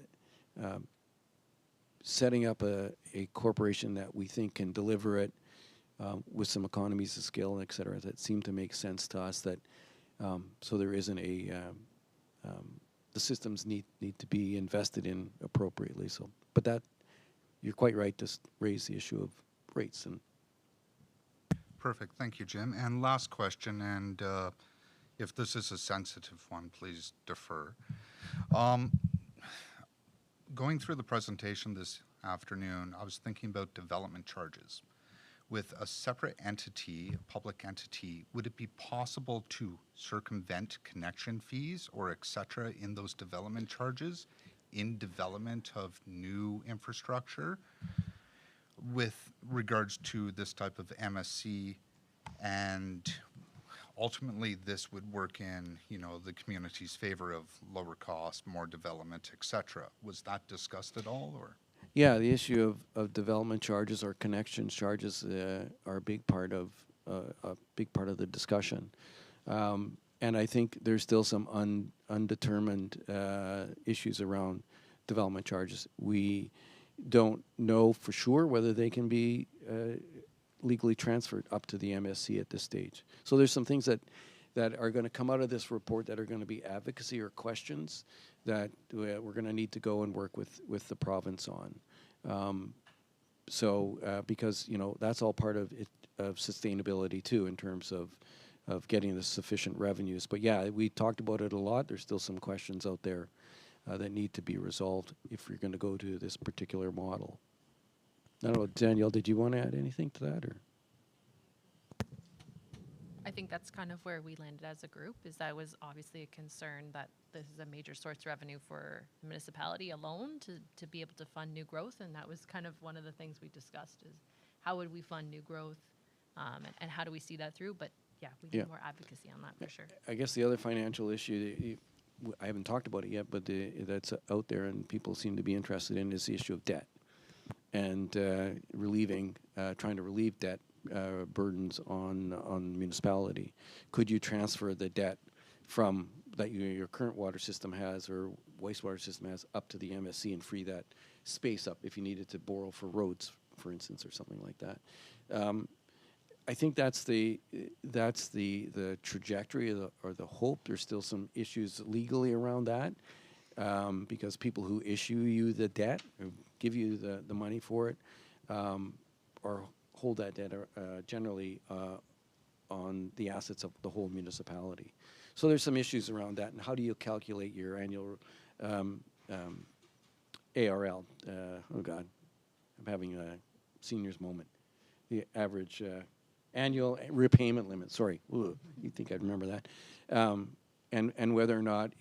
setting up a corporation that we think can deliver it with some economies of scale, et cetera, that seem to make sense to us, that so there isn't the systems need to be invested in appropriately. So, but that, you're quite right to raise the issue of rates. And Perfect. Thank you, Jim. And last question, and if this is a sensitive one, please defer. Going through the presentation this afternoon, I was thinking about development charges. With a separate entity, a public entity, would it be possible to circumvent connection fees or et cetera in those development charges in development of new infrastructure with regards to this type of MSC, and ultimately this would work in the community's favor of lower cost, more development, et cetera? Was that discussed at all, or? yeah, the issue of development charges or connection charges are a big part of the discussion. And I think there's still some undetermined issues around development charges. We don't know for sure whether they can be legally transferred up to the MSC at this stage. So there's some things that are going to come out of this report that are going to be advocacy or questions that we're going to need to go and work with the province on. Because that's all part of sustainability too, in terms of getting the sufficient revenues. But yeah, we talked about it a lot. There's still some questions out there that need to be resolved if you're going to go to this particular model. I don't know, Danielle, did you want to add anything to that, or? I think that's kind of where we landed as a group, is that was obviously a concern that this is a major source of revenue for the municipality alone to be able to fund new growth. And that was kind of one of the things we discussed, is how would we fund new growth and how do we see that through? But yeah, we need more advocacy on that for sure. I guess the other financial issue, I haven't talked about it yet, but that's out there and people seem to be interested in, is the issue of debt and trying to relieve debt burdens on municipality. Could you transfer the debt from that your current water system has or wastewater system has up to the MSC and free that space up if you needed to borrow for roads, for instance, or something like that. I think that's the trajectory or the hope. There's still some issues legally around that because people who issue you the debt or give you the money for it or hold that debt generally on the assets of the whole municipality. So there's some issues around that. And how do you calculate your annual ARL? Oh God, I'm having a senior's moment. The average annual repayment limit. Sorry, ooh, you'd think I'd remember that. And whether or not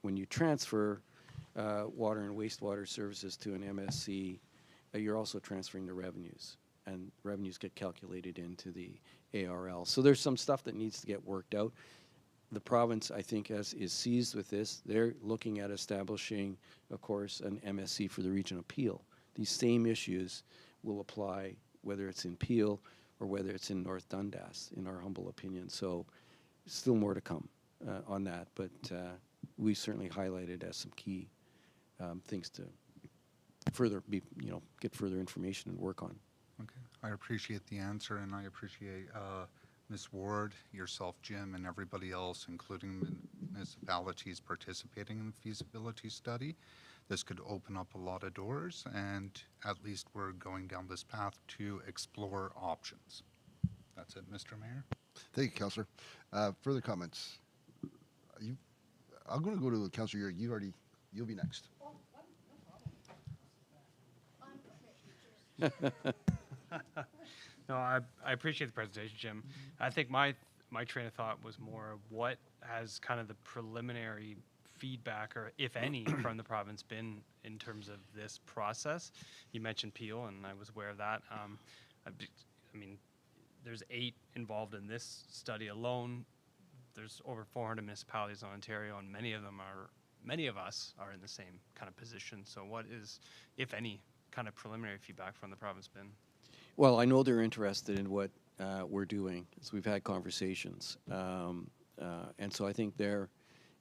when you transfer water and wastewater services to an MSC, you're also transferring the revenues, and revenues get calculated into the ARL. So there's some stuff that needs to get worked out. The province, I think, is seized with this. They're looking at establishing, of course, an MSC for the region of Peel. These same issues will apply whether it's in Peel or whether it's in North Dundas, in our humble opinion. So still more to come on that, but we certainly highlighted as some key things to further get further information and work on. Okay, I appreciate the answer, and I appreciate Ms. Ward, yourself, Jim, and everybody else, including municipalities participating in the feasibility study. This could open up a lot of doors, and at least we're going down this path to explore options. That's it, Mr. Mayor. Thank you, Councillor. Further comments? I'm going to go to Councillor Urick. You'll be next. No, I appreciate the presentation, Jim. I think my train of thought was more what has kind of the preliminary feedback, or if any, from the province been in terms of this process. You mentioned Peel, and I was aware of that. I mean, there's 8 involved in this study alone. There's over 400 municipalities in Ontario, and many of us are in the same kind of position. So what is, if any, kind of preliminary feedback from the province been? Well, I know they're interested in what we're doing, as we've had conversations. And so I think they're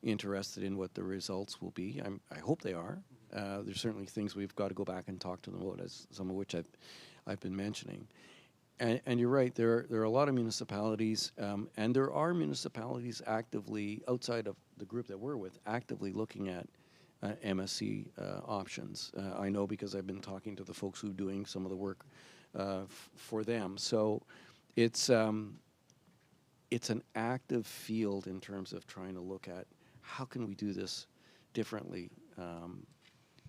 interested in what the results will be. I hope they are. There's certainly things we've got to go back and talk to them about, as some of which I've been mentioning. And you're right, there are a lot of municipalities, and there are municipalities actively, outside of the group that we're with, actively looking at MSC options. I know because I've been talking to the folks who are doing some of the work for them. So it's an active field in terms of trying to look at how can we do this differently.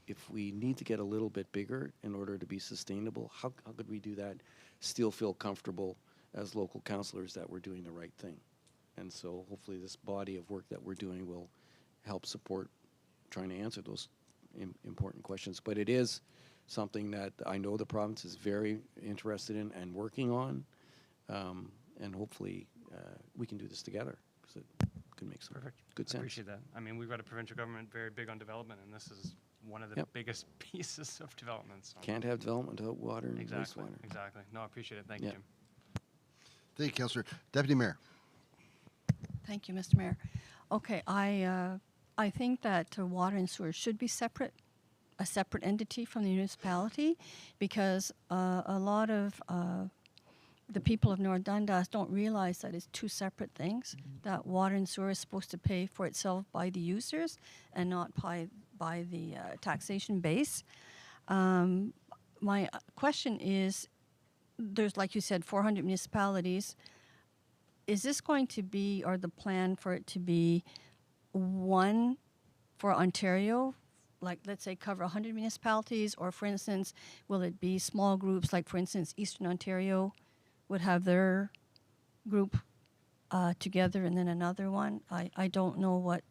If we need to get a little bit bigger in order to be sustainable, how could we do that, still feel comfortable as local councillors that we're doing the right thing? And so hopefully this body of work that we're doing will help support trying to answer those important questions. But it is something that I know the province is very interested in and working on, and hopefully we can do this together, because it could make some good sense. I appreciate that. I mean, we've got a provincial government very big on development, and this is one of the biggest pieces of development. So. Can't have development without water and wastewater. Exactly. No, I appreciate it. Thank you, Jim. Thank you, Councillor. Deputy Mayor. Thank you, Mr. Mayor. Okay, I think that water and sewer should be separate, a separate entity from the municipality, because a lot of the people of North Dundas don't realize that it's 2 separate things, that water and sewer is supposed to pay for itself by the users and not by the taxation base. My question is, there's, like you said, 400 municipalities. Is this going to be, or the plan for it to be, one for Ontario, like let's say cover 100 municipalities, or for instance, will it be small groups, like for instance, Eastern Ontario would have their group together and then another one? I don't know what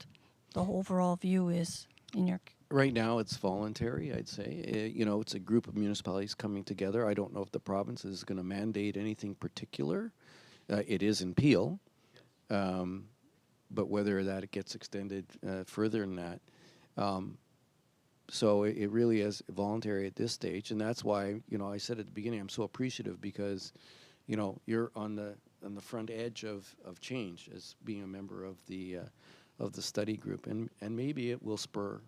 the overall view is in your... Right now, it's voluntary, I'd say. It's a group of municipalities coming together. I don't know if the province is going to mandate anything particular. It is in Peel, but whether that gets extended further than that. So it really is voluntary at this stage, and that's why, I said at the beginning, I'm so appreciative, because, you're on the front edge of change as being a member of the of the study group, and maybe it will spur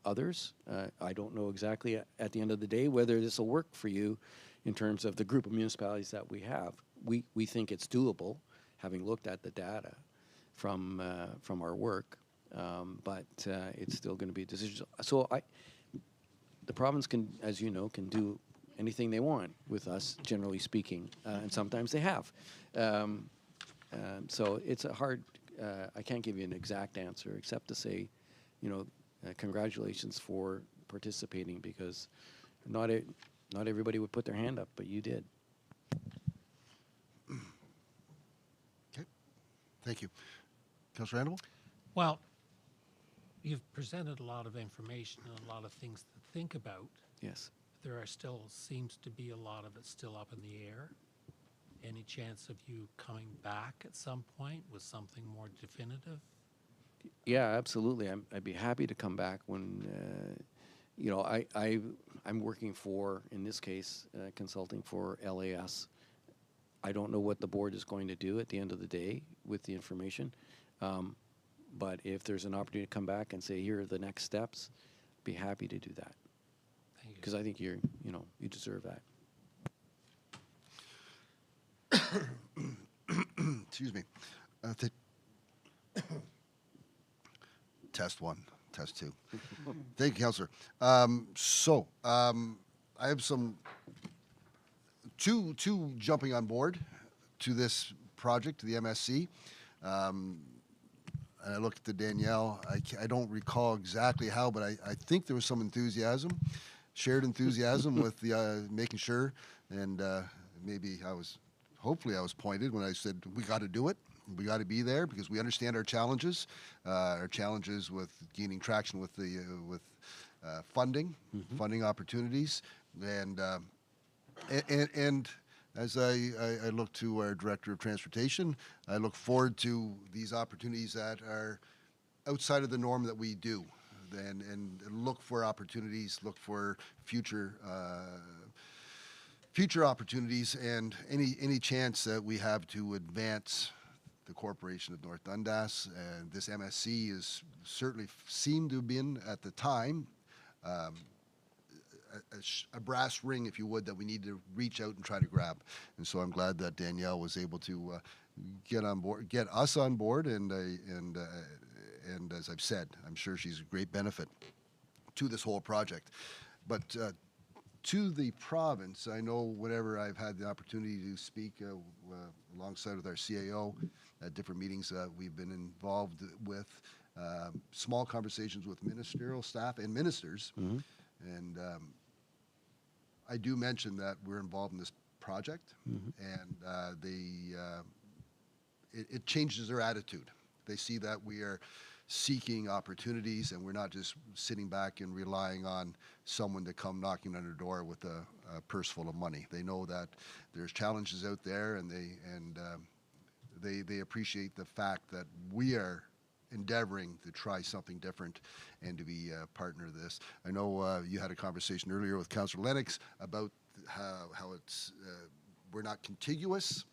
others. I don't know exactly at the end of the day whether this will work for you in terms of the group of municipalities that we have. We think it's doable, having looked at the data from our work, but it's still going to be a decision. So the province can, as you know, can do anything they want with us, generally speaking, and sometimes they have. So it's a hard. I can't give you an exact answer except to say, congratulations for participating, because not everybody would put their hand up, but you did. Okay, thank you. Councillor Hannibal? Well, you've presented a lot of information and a lot of things to think about. Yes. There seems to be a lot of it still up in the air. Any chance of you coming back at some point with something more definitive? Yeah, absolutely. I'd be happy to come back when, I'm working for, in this case, consulting for LAS. I don't know what the board is going to do at the end of the day with the information. But if there's an opportunity to come back and say, here are the next steps, I'd be happy to do that. Thank you. Because I think you deserve that. Excuse me. Test one, test two. Thank you, Councillor. I have two jumping on board to this project, to the MSC. And I looked to Danielle. I don't recall exactly how, but I think there was some enthusiasm, shared enthusiasm with the making sure, and hopefully I was pointed when I said we got to do it. We got to be there because we understand our challenges with gaining traction with funding, funding opportunities, and as I look to our Director of Transportation, I look forward to these opportunities that are outside of the norm that we do, and look for opportunities, look for future opportunities, and any chance that we have to advance the Corporation of North Dundas. And this MSC is certainly seemed to have been at the time a brass ring, if you would, that we need to reach out and try to grab. And so I'm glad that Danielle was able to get us on board, and as I've said, I'm sure she's a great benefit to this whole project. But to the province, I know whenever I've had the opportunity to speak alongside with our CAO at different meetings that we've been involved with, small conversations with ministerial staff and ministers, and I do mention that we're involved in this project, and it changes their attitude. They see that we are seeking opportunities, and we're not just sitting back and relying on someone to come knocking on their door with a purse full of money. They know that there's challenges out there, and they appreciate the fact that we are endeavoring to try something different and to be a partner of this. I know you had a conversation earlier with Councillor Lennox about how it's we're not contiguous,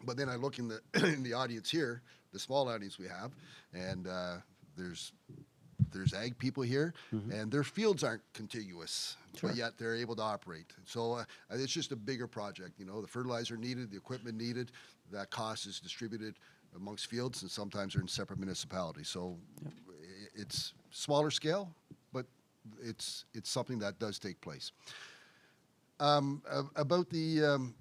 but then I look in the audience here, the small audience we have, and there's ag people here, and their fields aren't contiguous, but yet they're able to operate. So it's just a bigger project. The fertilizer needed, the equipment needed, that cost is distributed amongst fields, and sometimes they're in separate municipalities. So it's smaller scale, but it's something that does take place. About the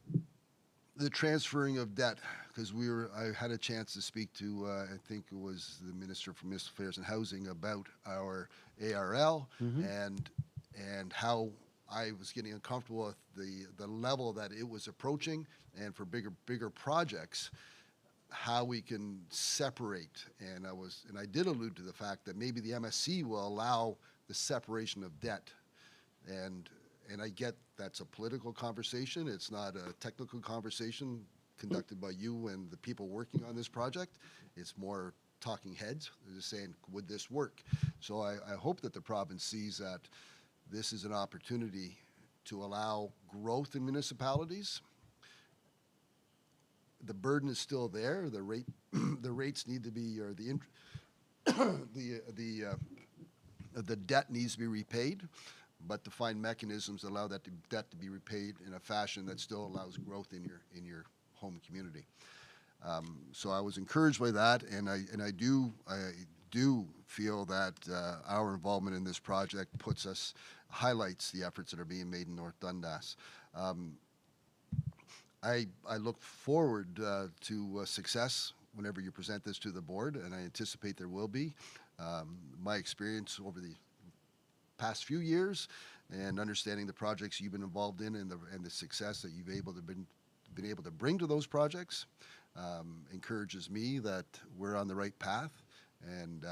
transferring of debt, because I had a chance to speak to I think it was the Minister for Municipal Affairs and Housing about our ARL, and how I was getting uncomfortable with the level that it was approaching, and for bigger projects, how we can separate. And I did allude to the fact that maybe the MSC will allow the separation of debt, and I get that's a political conversation. It's not a technical conversation conducted by you and the people working on this project. It's more talking heads. They're just saying, would this work? So I hope that the province sees that this is an opportunity to allow growth in municipalities. the burden is still there. The rate, the rates need to be, or the debt needs to be repaid, but to find mechanisms that allow that debt to be repaid in a fashion that still allows growth in your home community. So I was encouraged by that, and I do feel that our involvement in this project highlights the efforts that are being made in North Dundas. I look forward to success whenever you present this to the board, and I anticipate there will be. My experience over the past few years and understanding the projects you've been involved in and the success that you've been able to bring to those projects encourages me that we're on the right path. And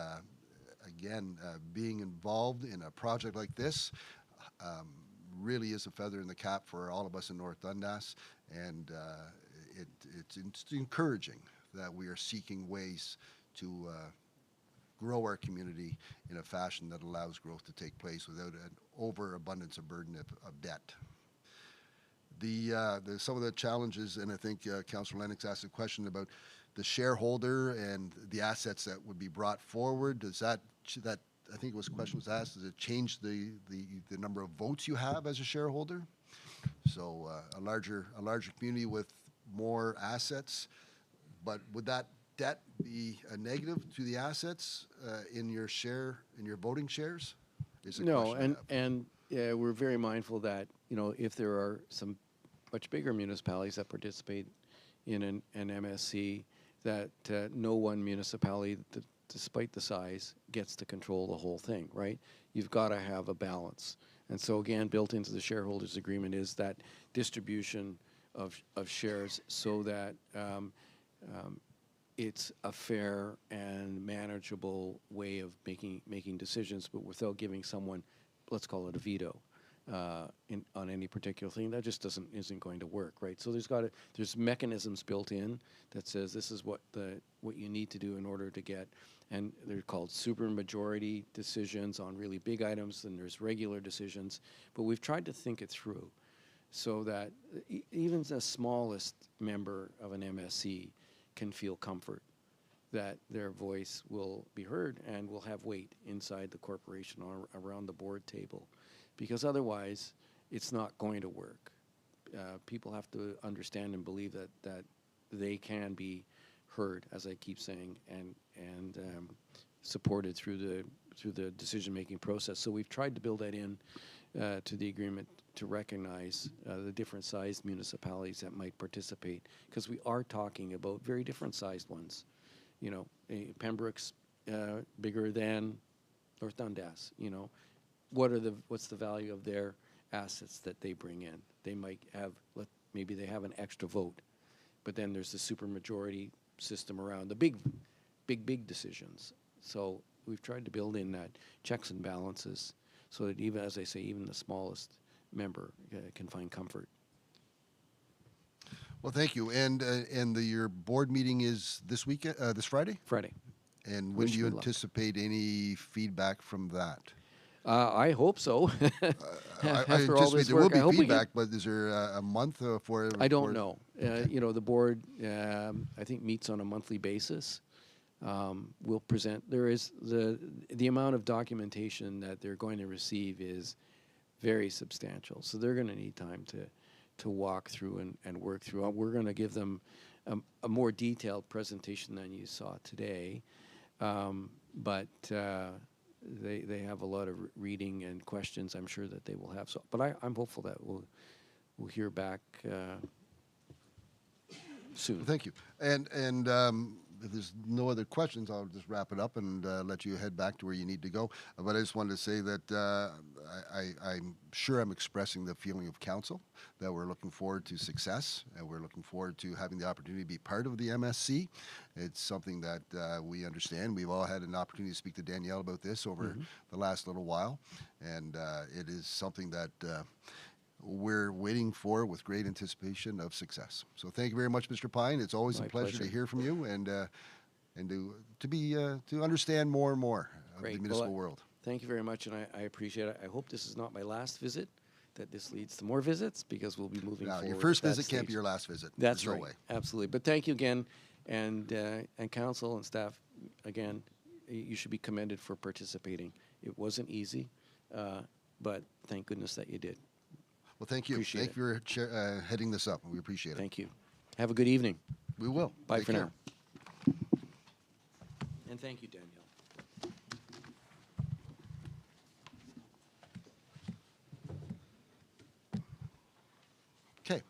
again, being involved in a project like this really is a feather in the cap for all of us in North Dundas, and it's encouraging that we are seeking ways to grow our community in a fashion that allows growth to take place without an overabundance of burden of debt. Some of the challenges, and I think Councillor Lennox asked a question about the shareholder and the assets that would be brought forward. Does that I think a question was asked, does it change the number of votes you have as a shareholder? So a larger community with more assets, but would that debt be a negative to the assets in your voting shares? Is a No, question I have. and we're very mindful that, if there are some much bigger municipalities that participate in an MSC, that no one municipality, despite the size, gets to control the whole thing, right? You've got to have a balance. And so again, built into the shareholders agreement is that distribution of shares so that it's a fair and manageable way of making decisions, but without giving someone, let's call it a veto, on any particular thing. That just isn't going to work, right? So there's mechanisms built in that says this is what you need to do in order to get, and they're called supermajority decisions on really big items, and there's regular decisions. But we've tried to think it through so that even the smallest member of an MSC can feel comfort that their voice will be heard and will have weight inside the corporation or around the board table. Because otherwise, it's not going to work. People have to understand and believe that they can be heard, as I keep saying, and supported through the decision-making process. So we've tried to build that in to the agreement to recognize the different sized municipalities that might participate, because we are talking about very different sized ones. Pembroke's bigger than North Dundas. What's the value of their assets that they bring in? They might have, maybe they have an extra vote, but then there's the supermajority system around the big decisions. So we've tried to build in that checks and balances so that even, as I say, even the smallest member can find comfort. Well, thank you. And your board meeting is this Friday? Friday. And when do Wish you me luck. anticipate any feedback from that? I hope so. I After all anticipate this there will work, I be hope we feedback, but is there a month for? I don't know. The board, I think, meets on a monthly basis. We'll present. There is the amount of documentation that they're going to receive is very substantial. So they're going to need time to walk through and work through. We're going to give them a more detailed presentation than you saw today, but they have a lot of reading and questions I'm sure that they will have. So, but I'm hopeful that we'll hear back soon. Well, thank you. And if there's no other questions, I'll just wrap it up and let you head back to where you need to go. But I just wanted to say that I'm sure I'm expressing the feeling of council that we're looking forward to success, and we're looking forward to having the opportunity to be part of the MSC. It's something that we understand. We've all had an opportunity to speak to Danielle about this over the last little while, and it is something that we're waiting for with great anticipation of success. So thank you very much, Mr. Pine. It's always My a pleasure to pleasure. hear from you and to understand more and more of Great. the Well, municipal world. Thank you very much, and I appreciate it. I hope this is not my last visit that this leads to more visits because we'll be moving Now, forward. your first at that visit can't be stage. your last visit. That's There's no right. way. Absolutely. But thank you again, and council and staff again. You should be commended for participating. It wasn't easy, but thank goodness that you did. Well, thank you. Appreciate Thank you for heading this up. We appreciate it. Thank you. Have a good evening. We will. Bye Take for care. now. And thank you, Danielle. Okay.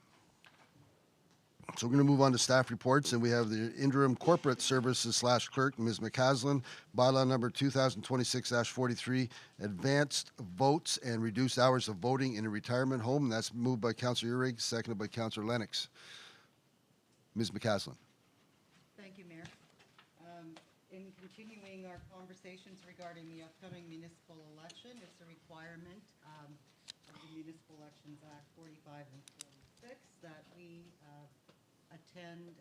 So we're going to move on to staff reports, and we have the interim corporate services / clerk, Ms. McCaslin, bylaw number 2026-43, advanced votes and reduced hours of voting in a retirement home. And that's moved by Councillor Uhrig, seconded by Councillor Lennox. Ms. McCaslin. Thank you, Mayor. In continuing our conversations regarding the upcoming municipal election, it's a requirement of the Municipal Elections Act 45 and 46 that we attend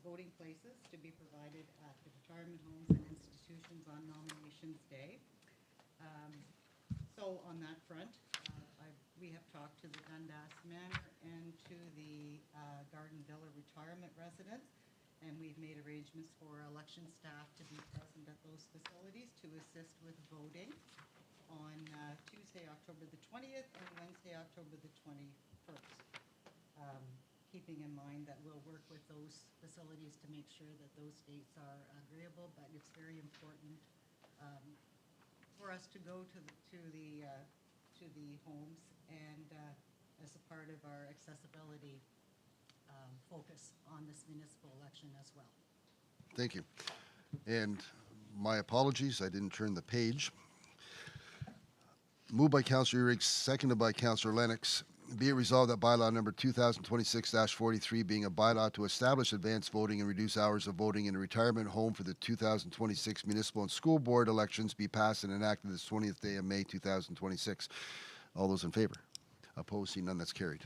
voting places to be provided at the retirement homes and institutions on nominations day. So on that front, we have talked to the Dundas Manor and to the Garden Villa retirement residents, and we've made arrangements for election staff to be present at those facilities to assist with voting on Tuesday, October the 20th and Wednesday, October the 21st. Keeping in mind that we'll work with those facilities to make sure that those dates are agreeable, but it's very important for us to go to the homes and as a part of our accessibility focus on this municipal election as well. Thank you. And my apologies, I didn't turn the page. Moved by Councillor Uhrig, seconded by Councillor Lennox. Be it resolved that bylaw number 2026-43, being a bylaw to establish advanced voting and reduce hours of voting in a retirement home for the 2026 municipal and school board elections, be passed and enacted this 20th day of May 2026. All those in favor? Opposed? Seeing none, that's carried.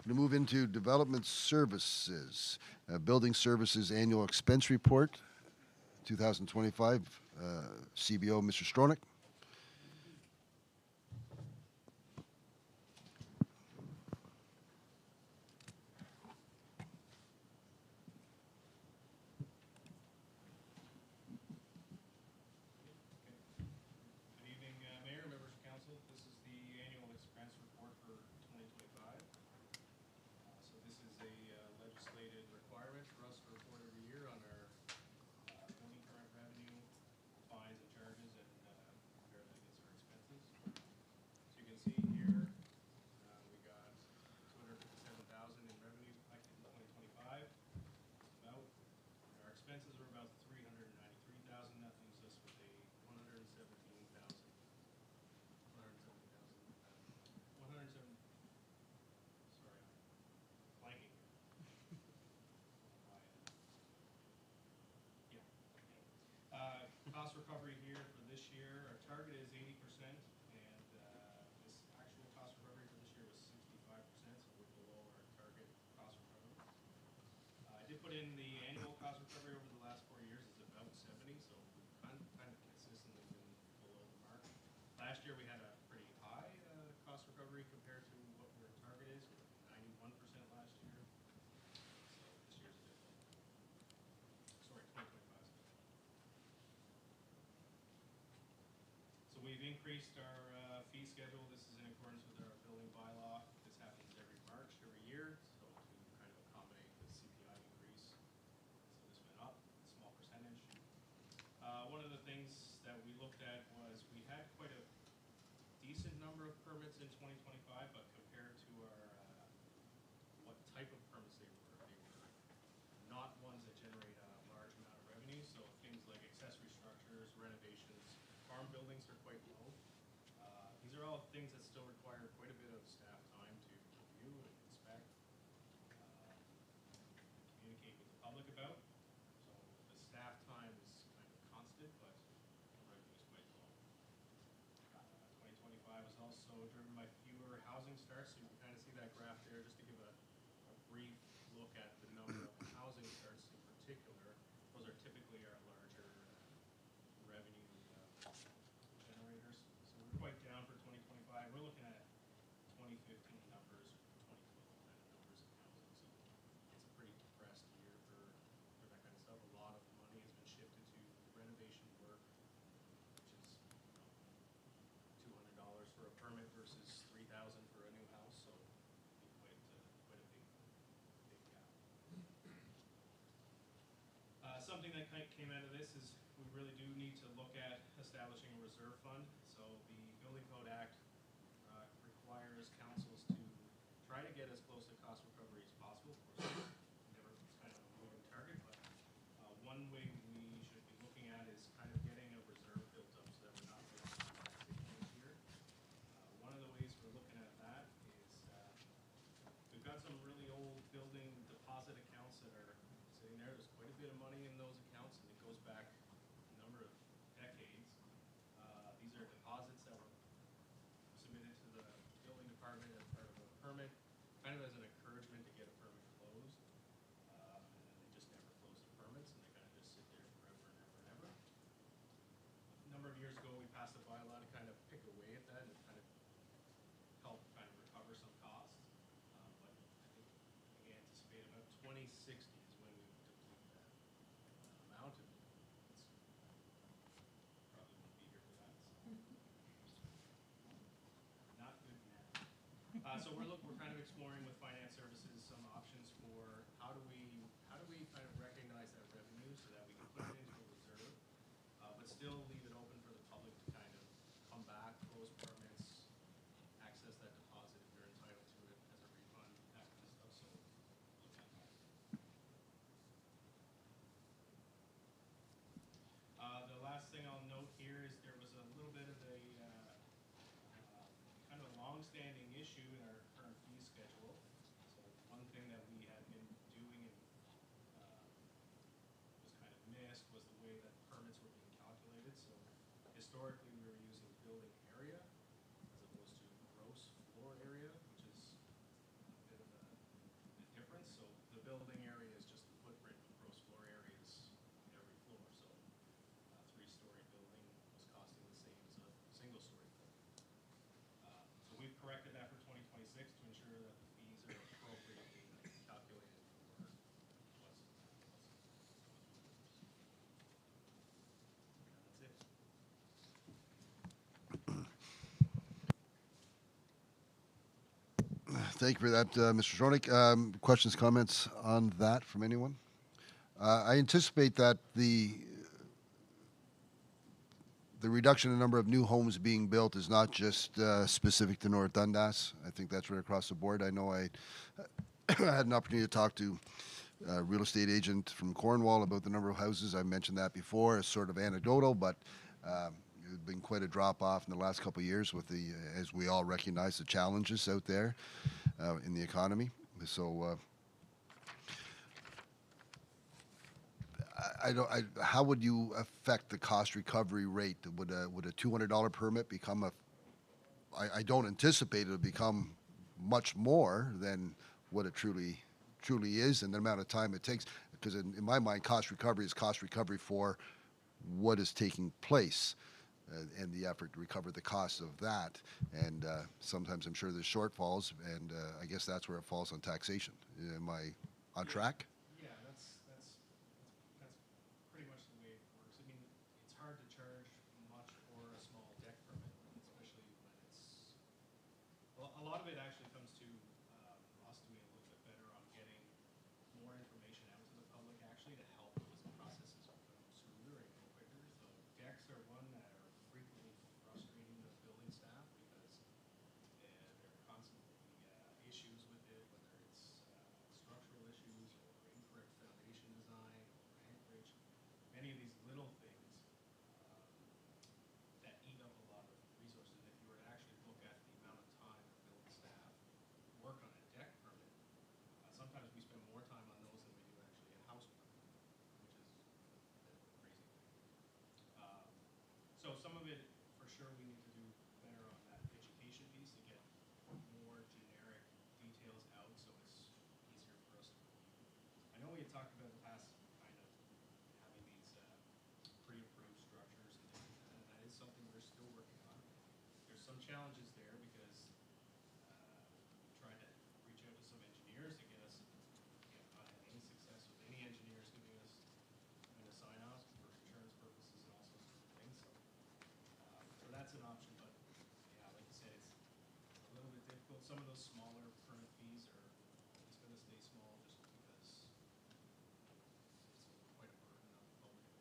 Going to move into development services. Building services annual expense report 2025. CBO, Mr. Stronach. Good evening, Mayor, members of council. This is the annual expense report for 2025. So this is a legislated requirement for us to report every year on our building current revenue, fines and charges, and compare that against our expenses. So you can see here, we got 257,000 in revenues collected in 2025. About our expenses were about 393,000. That leaves us with a 117,000. 107. Sorry, I'm blanking. Cost recovery here for this year, our target is 80%, and this actual cost recovery for this year was 65%, so we're below our target cost recovery. I did put in the annual cost recovery over the last 4 years is about 70, so we've kind of consistently been below the mark. Last year we had a pretty high cost recovery compared to what our target is. We were 91% last year. So this year's a bit low. Sorry, 2025 is a bit low. So we've increased our fee schedule. This is in accordance with our building bylaw. This happens every March, every year, so to kind of accommodate the CPI increase. So this went up a small percentage. One of the things that we looked at was we had quite a decent number of permits in 2025, but compared to our what type of permits they were not ones that generate a large amount of revenue. So things like accessory structures, renovations, farm buildings are quite low. These are all things that still require quite a bit of staff time to review and inspect, communicate with the public about. So the staff time is kind of constant, but the revenue is quite low. 2025 was also driven by fewer housing starts. So you can kind of see that graph there, just to give a brief look at the number of housing starts in particular. Those are typically our larger revenue generators. came out of this is we really do need to look at establishing a reserve fund. So the Building Code Act requires councils to try to get as close to cost recovery as possible. Of course, never, it's kind of a moving target, but one way we should be looking at is kind of getting a reserve built up so that we're not facing taxation this year. One of the ways we're looking at that is we've got some really old building deposit accounts that are sitting there. There's quite a bit of money in those accounts, and it goes back a number of decades. These are deposits that were submitted to the building department as part of a permit, kind of as an encouragement to get a permit closed. And then they just never close the permits, and they kind of just sit there forever and ever and ever. A number of years ago, we passed a bylaw to kind of pick away at that and kind of help kind of recover some costs. But I think we anticipate about 2060 is when we would deplete that amount, and it's probably won't be here for that. So. Not good now. So we're kind of exploring with finance services some options for how do we kind of recognize that revenue so that we can put it into a reserve, but still leave it open for the public to kind of come back, close permits, access that deposit if they're entitled to it as a refund, that kind of stuff. So look at that. The last thing I'll note here is there was a little bit of a kind of long-standing issue in our current fee schedule. So one thing that we had been doing and was kind of missed was the way that permits were being calculated. So historically, we were using building area as opposed to gross floor area, which is a bit of a difference. So the building area is just the footprint, but gross floor area is every floor. So a three-story building was costing the same as a single-story building. So we've corrected that for 2026 to ensure that the fees are appropriately calculated for what's. That's it. Thank you for that, Mr. Stronach. Questions, comments on that from anyone? I anticipate that the reduction in number of new homes being built is not just specific to North Dundas. I think that's right across the board. I know I had an opportunity to talk to a real estate agent from Cornwall about the number of houses. I mentioned that before. It's sort of anecdotal, but there's been quite a drop-off in the last couple of years with the, as we all recognize, the challenges out there in the economy. So how would you affect the cost recovery rate? Would a $200 permit become a? I don't anticipate it to become much more than what it truly is, and the amount of time it takes. Because in my mind, cost recovery is cost recovery for what is taking place, and the effort to recover the cost of that. And sometimes I'm sure there's shortfalls, and I guess that's where it falls on taxation. Am I on track? Yeah, that's pretty much the way it works. I mean, it's hard to charge much for a small deck permit, especially when it's. Well, a lot of it actually comes to us doing a little bit better on getting more information out to the public, actually, to help those processes become smoother and go quicker. So decks are one that are frequently frustrating the building staff because there are constantly issues with it, whether it's structural issues or incorrect foundation design or anchorage. Many of these little things that eat up a lot of resources. If you were to actually look at the amount of time the building staff work on a deck permit, sometimes we spend more time on those than we do actually a house permit, which is a bit of a crazy thing. So some of it, for sure, we need to do better on that education piece to get more generic details out so it's easier for us to review. I know we had talked about in the past kind of having these pre-approved structures and things like that, and that is something we're still working on. There's some challenges there because we tried to reach out to some engineers to get us, not had any success with any engineers giving us kind of sign-offs for insurance purposes and all sorts of things. So that's an option, but yeah, like you said, it's a little bit difficult. Some of those smaller permit fees are always going to stay small just because it's quite a burden on the public.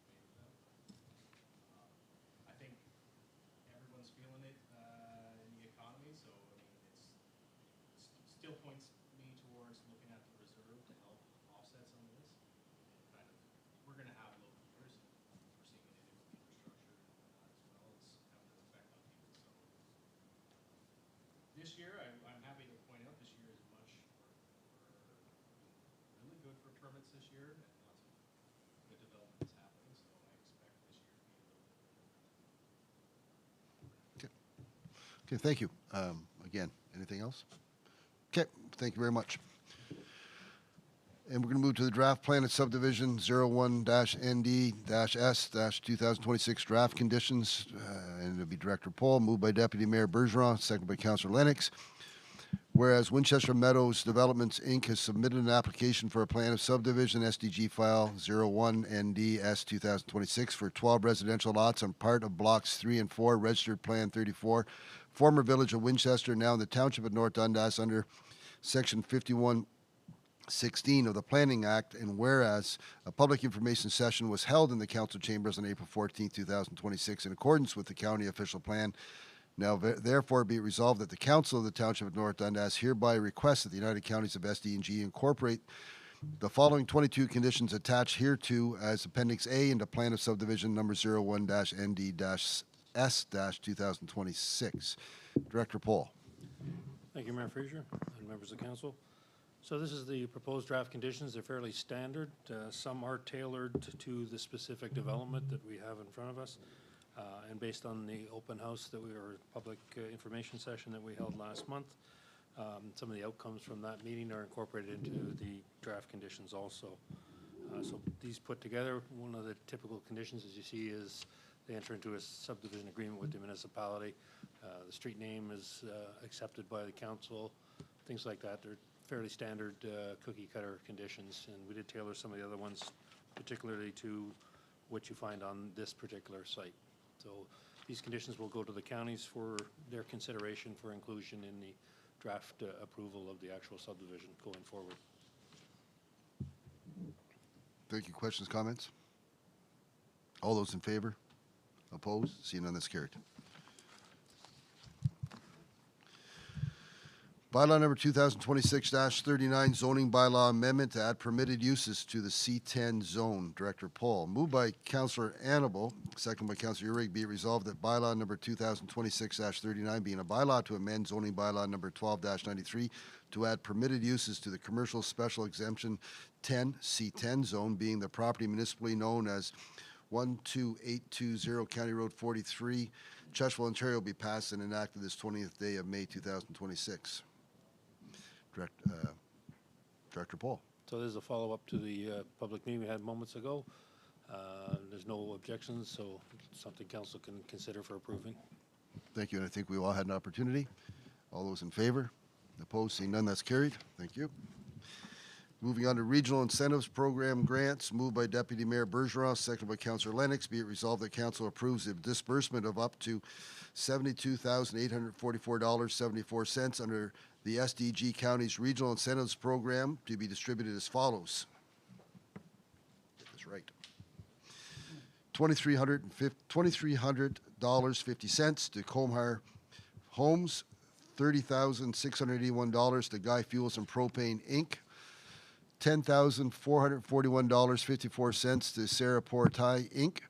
still points me towards looking at the reserve to help offset some of this. Kind of, we're gonna have low meters, we're seeing it in infrastructure as well, it's having an effect on people, so. This year, I'm happy to point out, this year is we're really good for permits this year, and lots of good development is happening, so I expect this year to be a little bit better. Okay, thank you. Again, anything else? Okay, thank you very much. And we're going to move to the draft plan and subdivision 01-ND-S-2026 draft conditions. And it'll be Director Pohl, moved by Deputy Mayor Bergeron, second by Councillor Lennox. Whereas Winchester Meadows Developments, Inc. has submitted an application for a plan of subdivision SDG file 01-ND-S-2026 for 12 residential lots on part of blocks 3 and 4, registered plan 34, former village of Winchester, now in the Township of North Dundas under Section 5116 of the Planning Act, and whereas a public information session was held in the council chambers on April 14, 2026 in accordance with the county official plan. Now, therefore, be it resolved that the Council of the Township of North Dundas hereby requests that the United Counties of SD&G incorporate the following 22 conditions attached hereto as Appendix A into Plan of Subdivision number 01-ND-S-2026. Director Pohl. Thank you, Mayor Fraser and members of council. So this is the proposed draft conditions. They're fairly standard. Some are tailored to the specific development that we have in front of us. And based on the open house public information session that we held last month, some of the outcomes from that meeting are incorporated into the draft conditions also. So these put together, one of the typical conditions, as you see, is they enter into a subdivision agreement with the municipality. The street name is accepted by the council, things like that. They're fairly standard cookie cutter conditions, and we did tailor some of the other ones, particularly to what you find on this particular site. So these conditions will go to the counties for their consideration for inclusion in the draft approval of the actual subdivision going forward. Thank you. Questions, comments? All those in favor? Opposed? Seeing none, that's carried. Bylaw number 2026-39, zoning bylaw amendment to add permitted uses to the C10 zone. Director Pohl. Moved by Councillor Annable, second by Councillor Uhrig. Be it resolved that bylaw number 2026-39 being a bylaw to amend zoning bylaw number 12-93 to add permitted uses to the commercial special exemption 10 C10 zone, being the property municipally known as 12820 County Road 43, Churchville, Ontario, be passed and enacted this 20th day of May 2026. Director Pohl. So this is a follow-up to the public meeting we had moments ago. There's no objections, so something council can consider for approving. Thank you, and I think we all had an opportunity. All those in favor? Opposed? Seeing none, that's carried. Thank you. Moving on to Regional Incentives Program grants, moved by Deputy Mayor Bergeron, seconded by Councillor Lennox. Be it resolved that council approves the disbursement of up to $72,844.74 under the SDG County's Regional Incentives Program to be distributed as follows. Get this right. $2,300.50 to Comhar Homes, $30,681 to Guy Fuels and Propane, Inc., $10,441.54 to Sarah Portai, Inc.,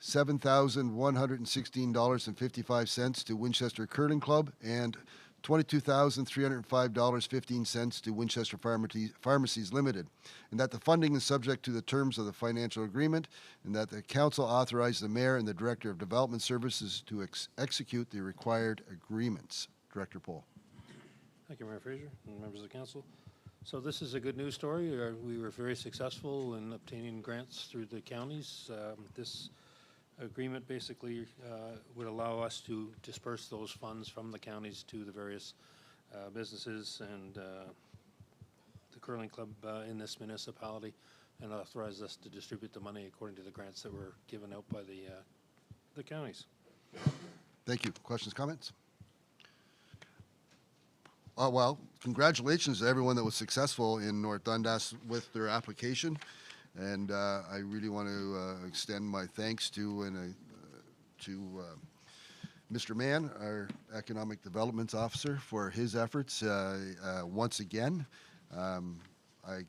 $7,116.55 to Winchester Curling Club, and $22,305.15 to Winchester Pharmacies Limited, and that the funding is subject to the terms of the financial agreement, and that the council authorize the mayor and the director of development services to execute the required agreements. Director Pohl. Thank you, Mayor Fraser and members of the council. So this is a good news story. We were very successful in obtaining grants through the counties. This agreement basically would allow us to disperse those funds from the counties to the various businesses and the curling club in this municipality, and authorize us to distribute the money according to the grants that were given out by the counties. Thank you. Questions, comments? Well, congratulations to everyone that was successful in North Dundas with their application. And I really want to extend my thanks to Mr. Mann, our Economic Development Officer, for his efforts once again. I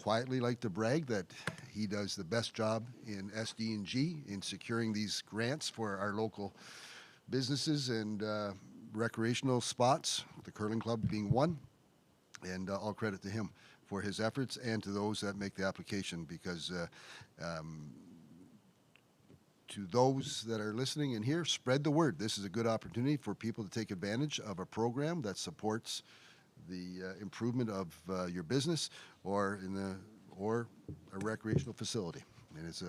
quietly like to brag that he does the best job in SD&G in securing these grants for our local businesses and recreational spots, the curling club being one. And all credit to him for his efforts and to those that make the application, because to those that are listening in here, spread the word. This is a good opportunity for people to take advantage of a program that supports the improvement of your business or a recreational facility. And it's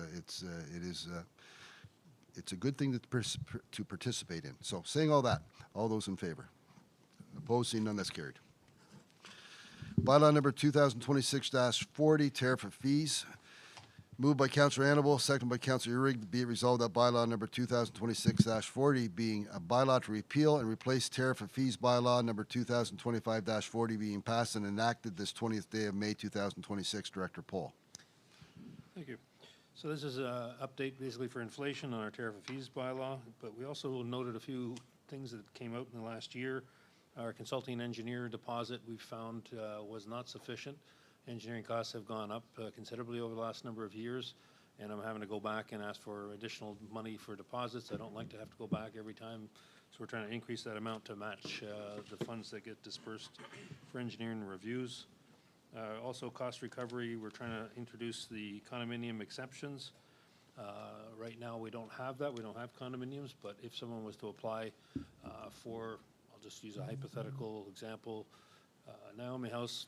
a good thing to participate in. So, saying all that, all those in favor? Opposed? Seeing none, that's carried. Bylaw number 2026-40, tariff of fees. Moved by Councillor Annable, seconded by Councillor Uhrig. Be it resolved that bylaw number 2026-40, being a bylaw to repeal and replace tariff of fees bylaw number 2025-40, being passed and enacted this 20th day of May 2026. Director Pohl. Thank you. So this is an update basically for inflation on our tariff of fees bylaw, but we also noted a few things that came out in the last year. Our consulting engineer deposit we found was not sufficient. Engineering costs have gone up considerably over the last number of years, and I'm having to go back and ask for additional money for deposits. I don't like to have to go back every time, so we're trying to increase that amount to match the funds that get dispersed for engineering reviews. Also, cost recovery, we're trying to introduce the condominium exceptions. Right now, we don't have that. We don't have condominiums, but if someone was to apply for, I'll just use a hypothetical example, Naomi House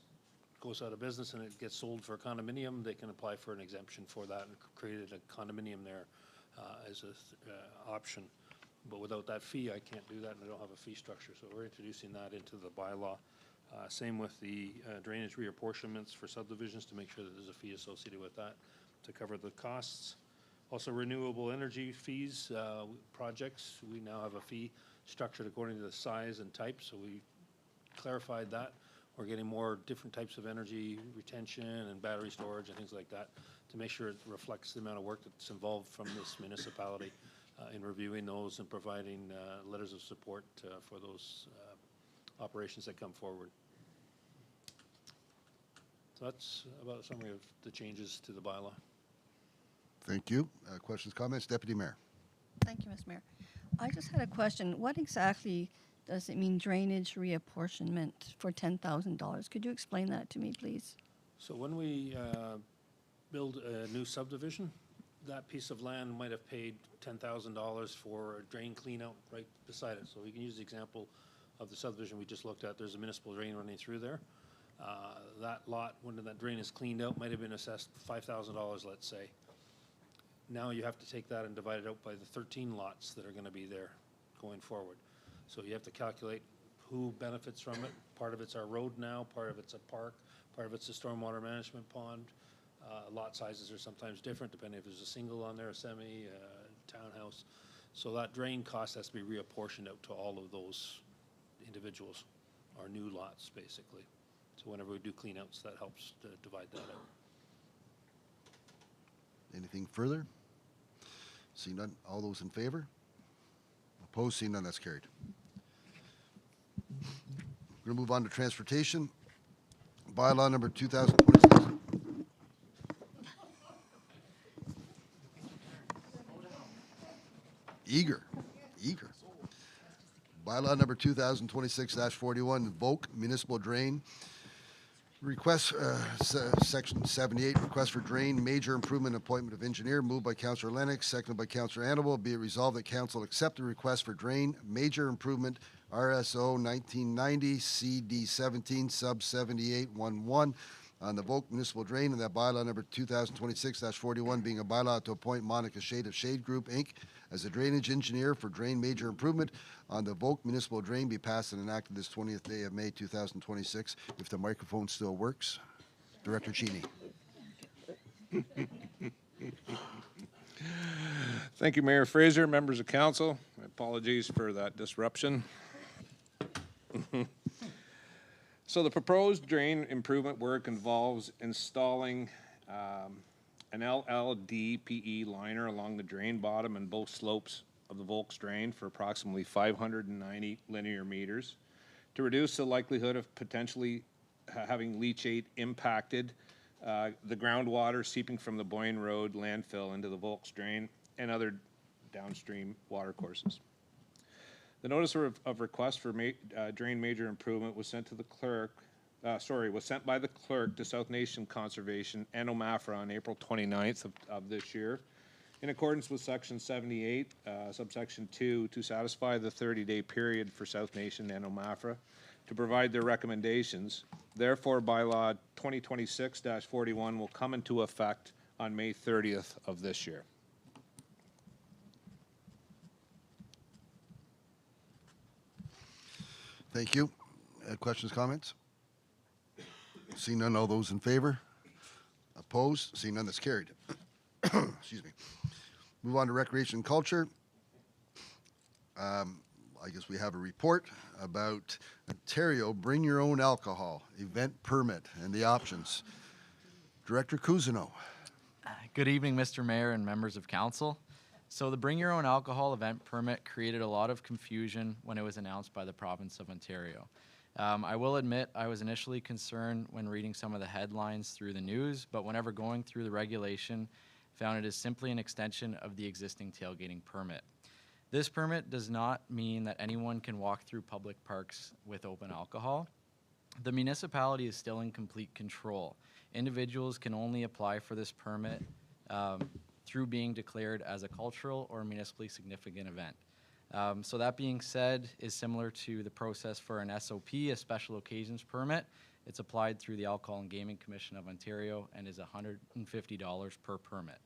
goes out of business and it gets sold for a condominium, they can apply for an exemption for that and created a condominium there as an option. But without that fee, I can't do that, and I don't have a fee structure. So we're introducing that into the bylaw. Same with the drainage reapportionments for subdivisions, to make sure that there's a fee associated with that to cover the costs. Also, renewable energy fees projects, we now have a fee structured according to the size and type, so we clarified that. We're getting more different types of energy retention and battery storage and things like that to make sure it reflects the amount of work that's involved from this municipality in reviewing those and providing letters of support for those operations that come forward. So that's about a summary of the changes to the bylaw. Thank you. Questions, comments? Deputy Mayor. Thank you, Mr. Mayor. I just had a question. What exactly does it mean, drainage reapportionment for $10,000? Could you explain that to me, please? So when we build a new subdivision, that piece of land might have paid $10,000 for a drain clean out right beside it. So we can use the example of the subdivision we just looked at. There's a municipal drain running through there. That lot, when that drain is cleaned out, might have been assessed $5,000, let's say. Now you have to take that and divide it out by the 13 lots that are going to be there going forward. So you have to calculate who benefits from it. Part of it's our road now, part of it's a park, part of it's a stormwater management pond. Lot sizes are sometimes different depending if there's a single on there, a semi, townhouse. So that drain cost has to be reapportioned out to all of those individuals, or new lots basically. So whenever we do cleanouts, that helps to divide that out. Anything further? Seeing none, all those in favor? Opposed? Seeing none, that's carried. We're going to move on to transportation. Bylaw number 2026. Eager. Bylaw number 2026-41, Volk Municipal Drain. Request, section 78, request for drain, major improvement appointment of engineer, moved by Councillor Lennox, seconded by Councillor Annable. Be it resolved that council accept the request for drain, major improvement, RSO 1990 CD 17 sub 7811 on the Volk Municipal Drain, and that bylaw number 2026-41 being a bylaw to appoint Monica Shade of Shade Group, Inc. as a drainage engineer for drain major improvement on the Volk Municipal Drain be passed and enacted this 20th day of May 2026. If the microphone still works, Director Cheney. Thank you, Mayor Fraser, members of council. My apologies for that disruption. So the proposed drain improvement work involves installing an LLDPE liner along the drain bottom and both slopes of the Volks drain for approximately 590 linear meters to reduce the likelihood of potentially having leachate impacted the groundwater seeping from the Boyne Road landfill into the Volks drain and other downstream water courses. The notice of request for drain major improvement was sent to the clerk, was sent by the clerk to South Nation Conservation and OMAFRA on April 29th of this year, in accordance with Section 78, subsection 2, to satisfy the 30-day period for South Nation and OMAFRA to provide their recommendations. Therefore, bylaw 2026-41 will come into effect on May 30th of this year. Thank you. Questions, comments? Seeing none, all those in favor? Opposed? Seeing none, that's carried. Excuse me. Move on to recreation and culture. I guess we have a report about Ontario Bring Your Own Alcohol event permit and the options. Director Cousineau. Good evening, Mr. Mayor and members of council. So the Bring Your Own Alcohol event permit created a lot of confusion when it was announced by the province of Ontario. I will admit I was initially concerned when reading some of the headlines through the news, but whenever going through the regulation, found it is simply an extension of the existing tailgating permit. This permit does not mean that anyone can walk through public parks with open alcohol. The municipality is still in complete control. Individuals can only apply for this permit through being declared as a cultural or municipally significant event. So that being said, is similar to the process for an SOP, a special occasions permit. It's applied through the Alcohol and Gaming Commission of Ontario and is $150 per permit.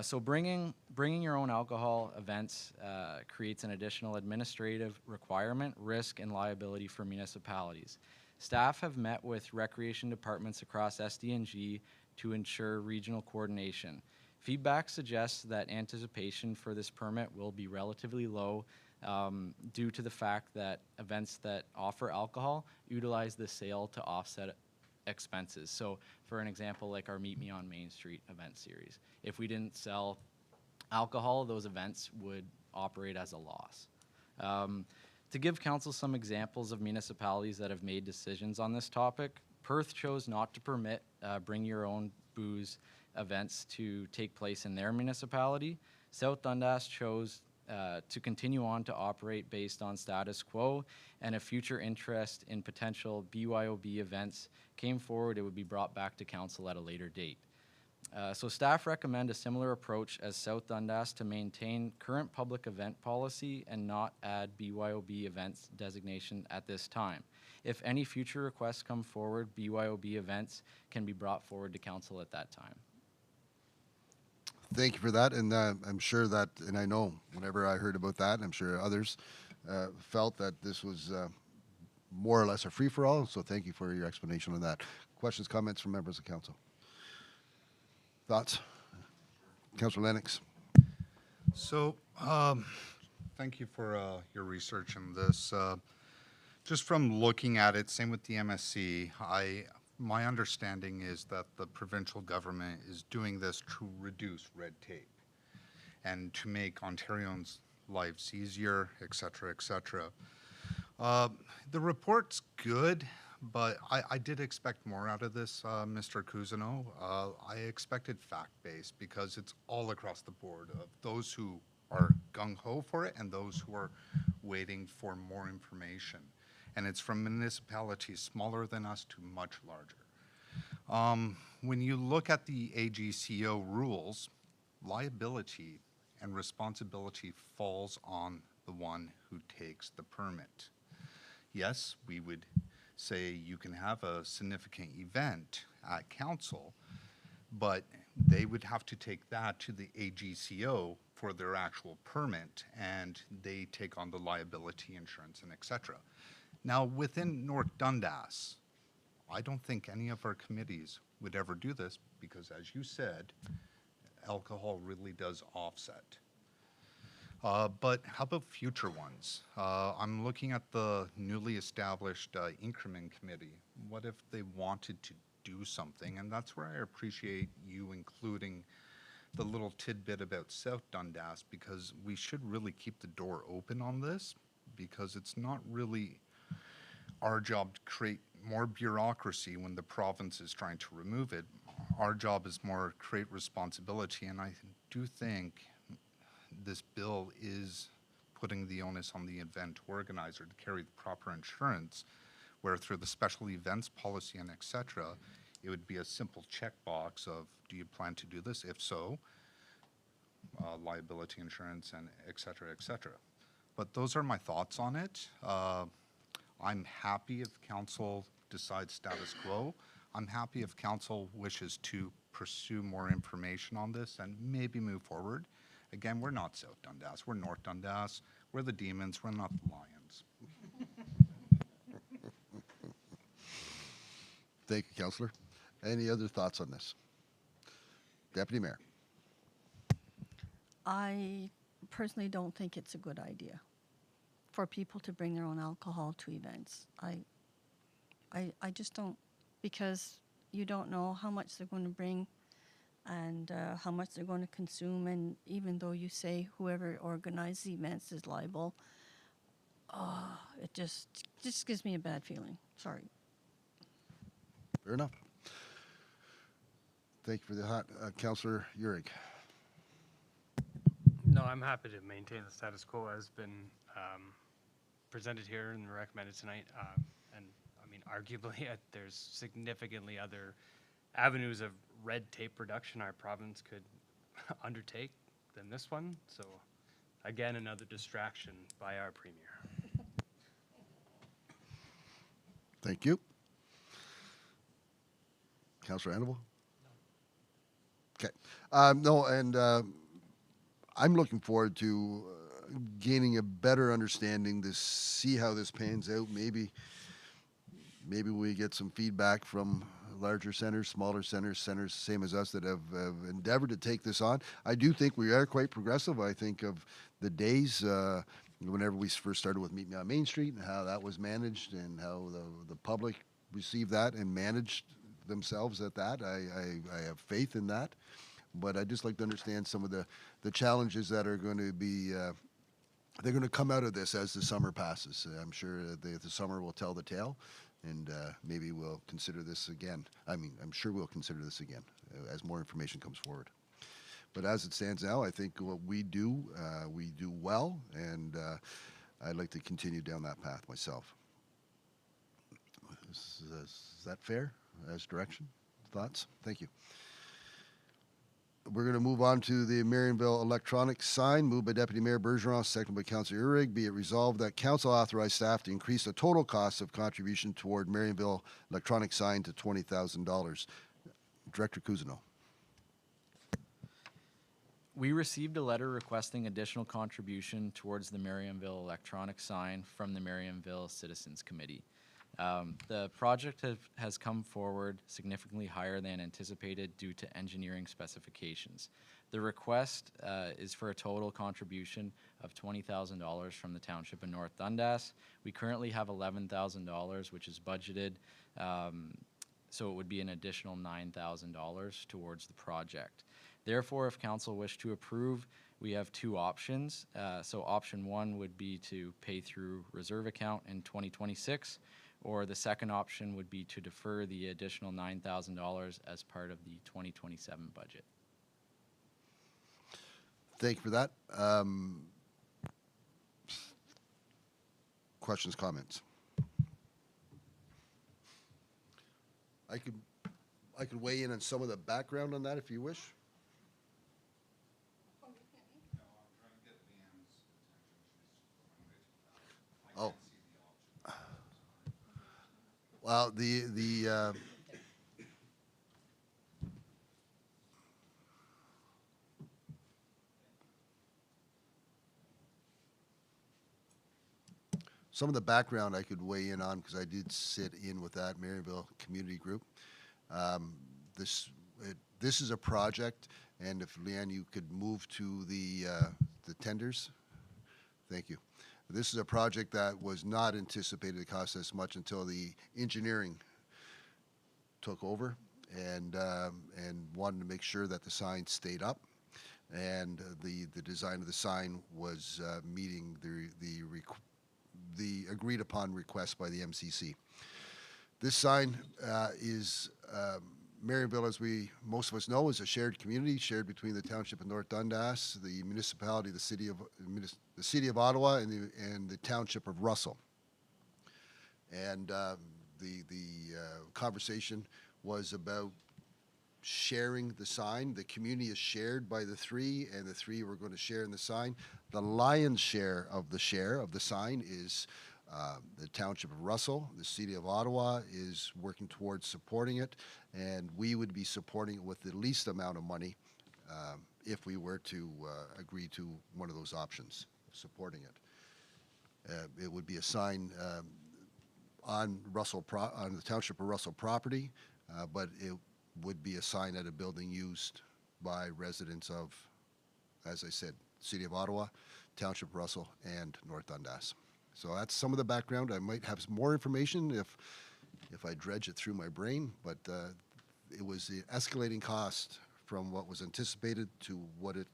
So bringing your own alcohol events creates an additional administrative requirement, risk, and liability for municipalities. Staff have met with recreation departments across SDNG to ensure regional coordination. Feedback suggests that anticipation for this permit will be relatively low due to the fact that events that offer alcohol utilize the sale to offset expenses. So for an example, like our Meet Me on Main Street event series. If we didn't sell alcohol, those events would operate as a loss. To give council some examples of municipalities that have made decisions on this topic, Perth chose not to permit bring your own booze events to take place in their municipality. South Dundas chose to continue on to operate based on status quo, and if future interest in potential BYOB events came forward, it would be brought back to council at a later date. So staff recommend a similar approach as South Dundas to maintain current public event policy and not add BYOB events designation at this time. If any future requests come forward, BYOB events can be brought forward to council at that time. Thank you for that, and I'm sure that, and I know whenever I heard about that, I'm sure others felt that this was more or less a free-for-all, so thank you for your explanation on that. Questions, comments from members of council? Thoughts? Councillor Lennox. So, thank you for your research on this. Just from looking at it, same with the MSC, my understanding is that the provincial government is doing this to reduce red tape and to make Ontarians' lives easier, et cetera, et cetera. The report's good, but I did expect more out of this, Mr. Cousineau. I expected fact-based because it's all across the board of those who are gung-ho for it and those who are waiting for more information. And it's from municipalities smaller than us to much larger. When you look at the AGCO rules, liability and responsibility falls on the one who takes the permit. Yes, we would say you can have a significant event at council, but they would have to take that to the AGCO for their actual permit, and they take on the liability insurance and et cetera. Now, within North Dundas, I don't think any of our committees would ever do this because, as you said, alcohol really does offset. But how about future ones? I'm looking at the newly established increment committee. What if they wanted to do something? And that's where I appreciate you including the little tidbit about South Dundas because we should really keep the door open on this because it's not really our job to create more bureaucracy when the province is trying to remove it. Our job is more create responsibility, and I do think this bill is putting the onus on the event organizer to carry the proper insurance, where through the special events policy and et cetera, it would be a simple checkbox of, do you plan to do this? If so, liability insurance and et cetera, et cetera. But those are my thoughts on it. I'm happy if council decides status quo. I'm happy if council wishes to pursue more information on this and maybe move forward. Again, we're not South Dundas, we're North Dundas. We're the demons, we're not the lions. Thank you, Councillor. Any other thoughts on this? Deputy Mayor. I personally don't think it's a good idea for people to bring their own alcohol to events. I just don't, because you don't know how much they're going to bring and how much they're going to consume. And even though you say whoever organized the events is liable, it just gives me a bad feeling. Sorry. Fair enough. Thank you for the hot, Councillor Urick. No, I'm happy to maintain the status quo as been presented here and recommended tonight. And I mean, arguably, there's significantly other avenues of red tape reduction our province could undertake than this one. So, again, another distraction by our premier. Thank you. Councillor Annable? Okay. No, and I'm looking forward to gaining a better understanding to see how this pans out. Maybe we get some feedback from larger centers, smaller centers, same as us that have endeavored to take this on. I do think we are quite progressive. I think of the days whenever we first started with Meet Me on Main Street and how that was managed and how the public received that and managed themselves at that. I have faith in that. But I'd just like to understand some of the challenges that are going to be, they're going to come out of this as the summer passes. I'm sure the summer will tell the tale, and maybe we'll consider this again. I mean, I'm sure we'll consider this again as more information comes forward. But as it stands now, I think what we do well, and I'd like to continue down that path myself. Is that fair as direction? Thoughts? Thank you. We're going to move on to the Marionville electronic sign, moved by Deputy Mayor Bergeron, seconded by Councillor Uhrig. Be it resolved that council authorize staff to increase the total cost of contribution toward Marionville electronic sign to $20,000. Director Cousineau. We received a letter requesting additional contribution towards the Marionville electronic sign from the Marionville Citizens Committee. The project has come forward significantly higher than anticipated due to engineering specifications. The request is for a total contribution of $20,000 from the Township of North Dundas. We currently have $11,000, which is budgeted, so it would be an additional $9,000 towards the project. Therefore, if council wish to approve, we have two options. So option one would be to pay through reserve account in 2026, or the second option would be to defer the additional $9,000 as part of the 2027 budget. Thank you for that. Questions, comments? I could weigh in on some of the background on that if you wish. Oh. Well, some of the background I could weigh in on because I did sit in with that Marionville Community Group. This is a project, and if Leanne, you could move to the tenders. Thank you. This is a project that was not anticipated to cost us much until the engineering took over and wanted to make sure that the sign stayed up. and the design of the sign was meeting the agreed upon request by the MCC. This sign is Marionville, as most of us know, is a shared community, shared between the Township of North Dundas, the municipality, the city of Ottawa, and the Township of Russell. And the conversation was about sharing the sign. The community is shared by the three, and the three were going to share in the sign. The lion's share of the sign is the Township of Russell. The City of Ottawa is working towards supporting it, and we would be supporting it with the least amount of money if we were to agree to one of those options, supporting it. It would be a sign on the Township of Russell property, but it would be a sign at a building used by residents of, as I said, City of Ottawa, Township of Russell, and North Dundas. So that's some of the background. I might have some more information if I dredge it through my brain, but it was the escalating cost from what was anticipated to what it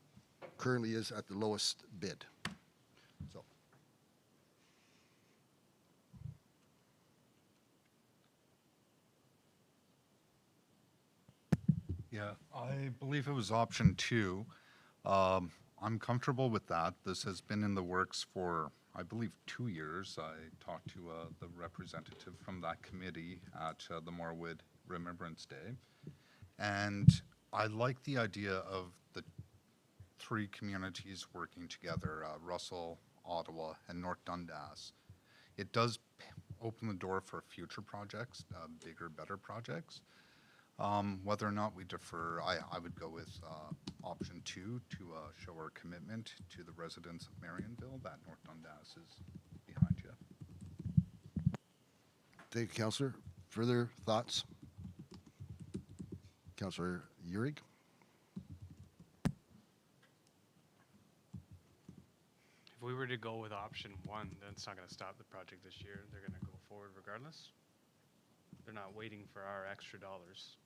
currently is at the lowest bid. So. Yeah, I believe it was option 2. I'm comfortable with that. This has been in the works for, I believe, 2 years. I talked to the representative from that committee at the Morewood Remembrance Day. And I like the idea of the 3 communities working together, Russell, Ottawa, and North Dundas. It does open the door for future projects, bigger, better projects. Whether or not we defer, I would go with option 2 to show our commitment to the residents of Marionville that North Dundas is behind you. Thank you, Councillor. Further thoughts? Councillor Uhrig? If we were to go with option 1, then it's not going to stop the project this year. They're going to go forward regardless. They're not waiting for our extra dollars,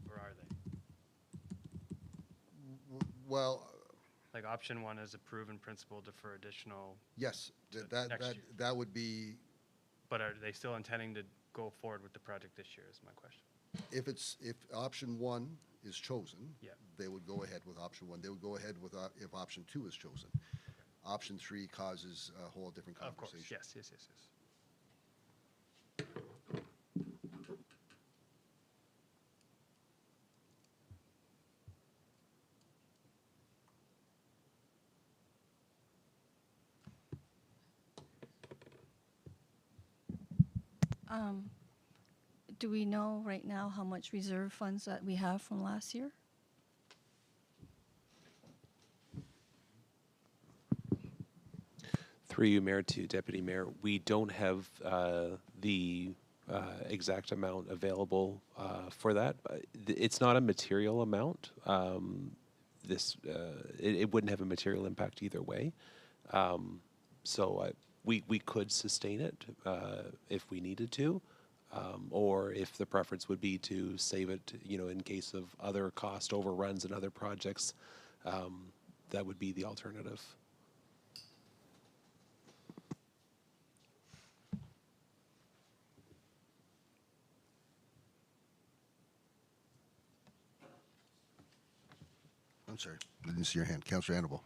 or are they? Well, Like option 1 is a proven principle to for additional, yes, next year. that would be, but are they still intending to go forward with the project this year is my question. if option 1 is chosen, Yeah. they would go ahead with option 1. They would go ahead with if option 2 is chosen. Option 3 causes a whole different Of course, conversation. yes. Do we know right now how much reserve funds that we have from last year? Through you, Mayor, to Deputy Mayor, we don't have the exact amount available for that. It's not a material amount. It wouldn't have a material impact either way. So we could sustain it if we needed to, or if the preference would be to save it, in case of other cost overruns and other projects, that would be the alternative. I'm sorry, I didn't see your hand. Councillor Hannibal.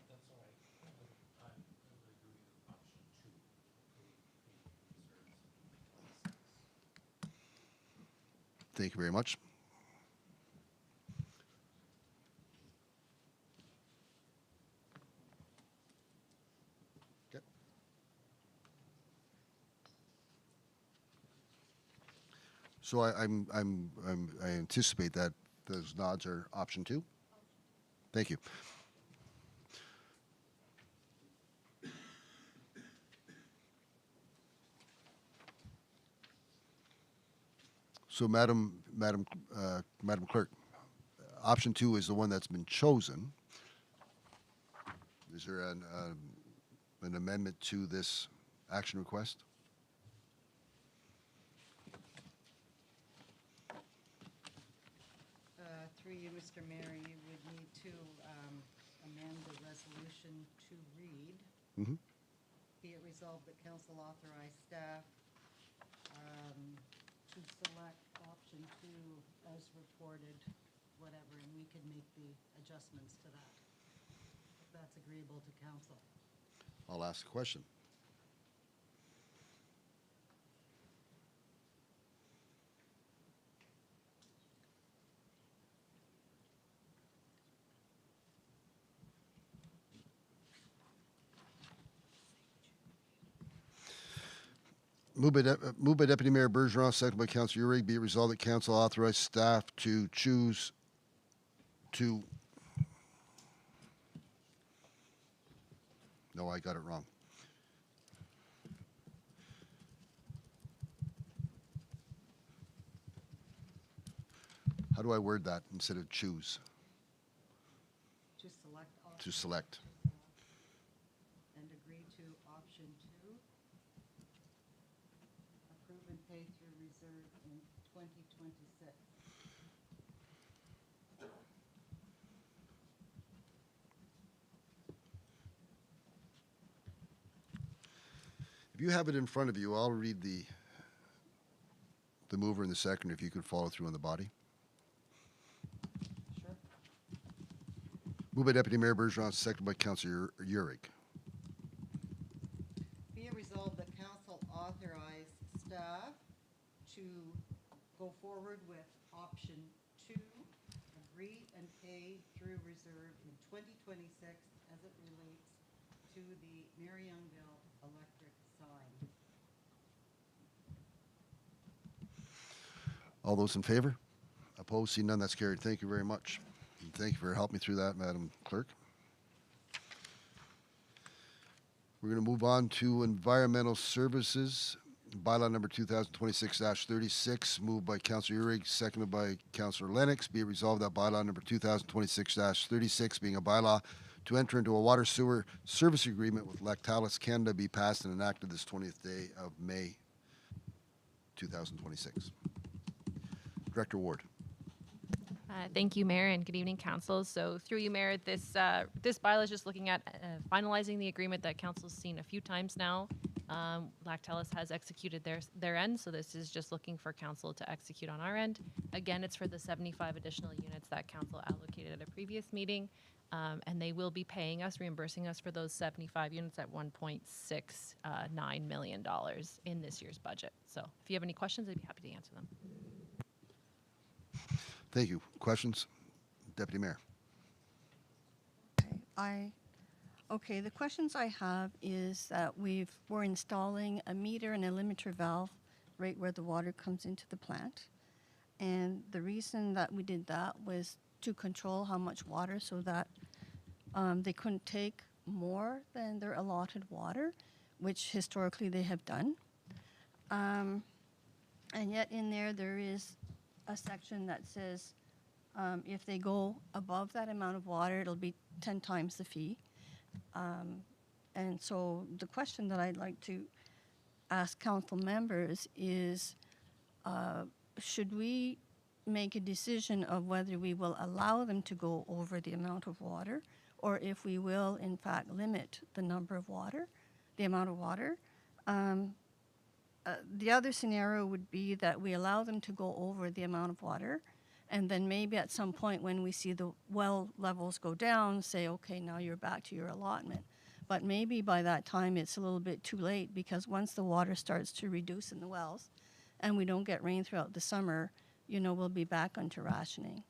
Thank you very much. Okay. So I anticipate that those nods are option 2. Thank you. So, Madam Clerk, option 2 is the one that's been chosen. Is there an amendment to this action request? Through you, Mr. Mayor, you would need to amend the resolution to read. Mhm. Be it resolved that council authorize staff to select option 2 as reported, whatever, and we can make the adjustments to that, if that's agreeable to council. I'll ask the question. Moved by Deputy Mayor Bergeron, second by Councilor Urick. Be it resolved that council authorize staff to choose to. No, I got it wrong. How do I word that instead of choose? To select option. To select. And agree to option 2. Approve and pay through reserve in 2026. If you have it in front of you, I'll read the mover and the second, if you could follow through on the body. Sure. Moved by Deputy Mayor Bergeron, second by Councilor Urick. Be it resolved that council authorize staff to go forward with option 2, agree and pay through reserve in 2026 as it relates to the Marionville electric sign. All those in favor? Opposed? See none, that's carried. Thank you very much. And thank you for helping me through that, Madam Clerk. We're going to move on to Environmental Services, bylaw number 2026-36, moved by Councilor Urick, seconded by Councilor Lennox. Be it resolved that bylaw number 2026-36, being a bylaw to enter into a water sewer service agreement with Lactalis Canada, be passed and enacted this 20th day of May 2026. Director Ward. Thank you, Mayor, and good evening, Council. So through you, Mayor, this bylaw is just looking at finalizing the agreement that Council's seen a few times now. Lactalis has executed their end, so this is just looking for Council to execute on our end. Again, it's for the 75 additional units that Council allocated at a previous meeting, and they will be paying us, reimbursing us for those 75 units at $1.69 million in this year's budget. So if you have any questions, I'd be happy to answer them. Thank you. Questions? Deputy Mayor. Okay, the questions I have is that we're installing a meter and a limiter valve right where the water comes into the plant. And the reason that we did that was to control how much water so that they couldn't take more than their allotted water, which historically they have done. And yet in there is a section that says if they go above that amount of water, it'll be 10 times the fee. And so the question that I'd like to ask council members is, should we make a decision of whether we will allow them to go over the amount of water, or if we will, in fact, limit the amount of water? The other scenario would be that we allow them to go over the amount of water, and then maybe at some point when we see the well levels go down, say, okay, now you're back to your allotment. But maybe by that time it's a little bit too late, because once the water starts to reduce in the wells and we don't get rain throughout the summer, we'll be back onto rationing.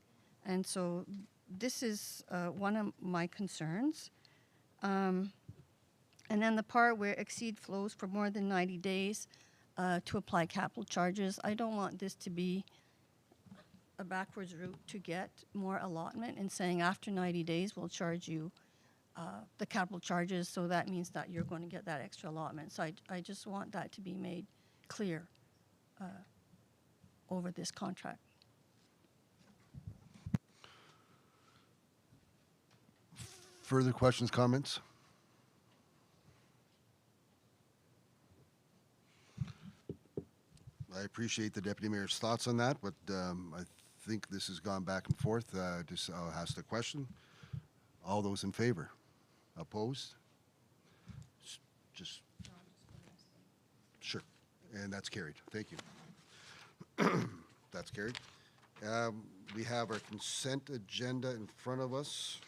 And so this is one of my concerns. And then the part where exceed flows for more than 90 days to apply capital charges, I don't want this to be a backwards route to get more allotment and saying after 90 days we'll charge you the capital charges, so that means that you're going to get that extra allotment. So I just want that to be made clear over this contract. Further questions, comments? I appreciate the Deputy Mayor's thoughts on that, but I think this has gone back and forth. I'll ask the question. All those in favor? Opposed? Just, sure, and that's carried. Thank you. That's carried. We have our consent agenda in front of us.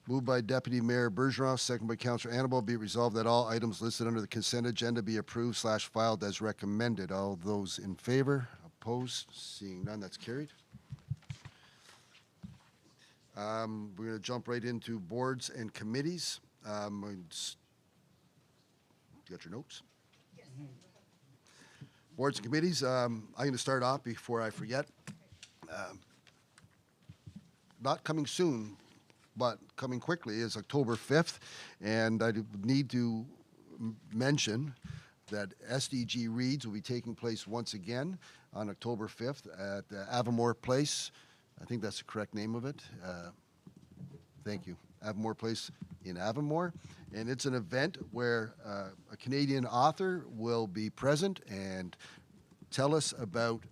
Moved by Deputy Mayor Bergeron, second by Councillor Annabelle. Be it resolved that all items listed under the consent agenda be approved/filed as recommended. All those in favor? Opposed? Seeing none, that's carried. We're going to jump right into boards and committees. You got your notes? Boards and committees, I'm going to start off before I forget. Not coming soon, but coming quickly is October 5th, and I need to mention that SDG Reads will be taking place once again on October 5th at Avamore Place. I think that's the correct name of it. Thank you. Avamore Place in Avamore. And it's an event where a Canadian author will be present and tell us about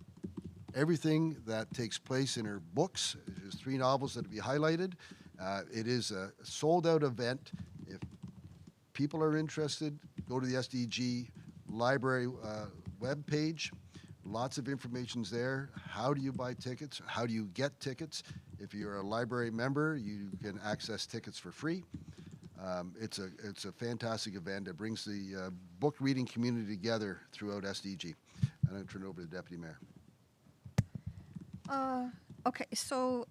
everything that takes place in her books. There's 3 novels that will be highlighted. It is a sold-out event. If people are interested, go to the SDG Library webpage. Lots of information's there. How do you buy tickets? How do you get tickets? If you're a library member, you can access tickets for free. It's a fantastic event. It brings the book reading community together throughout SDG. And I'm going to turn it over to the Deputy Mayor. Okay, so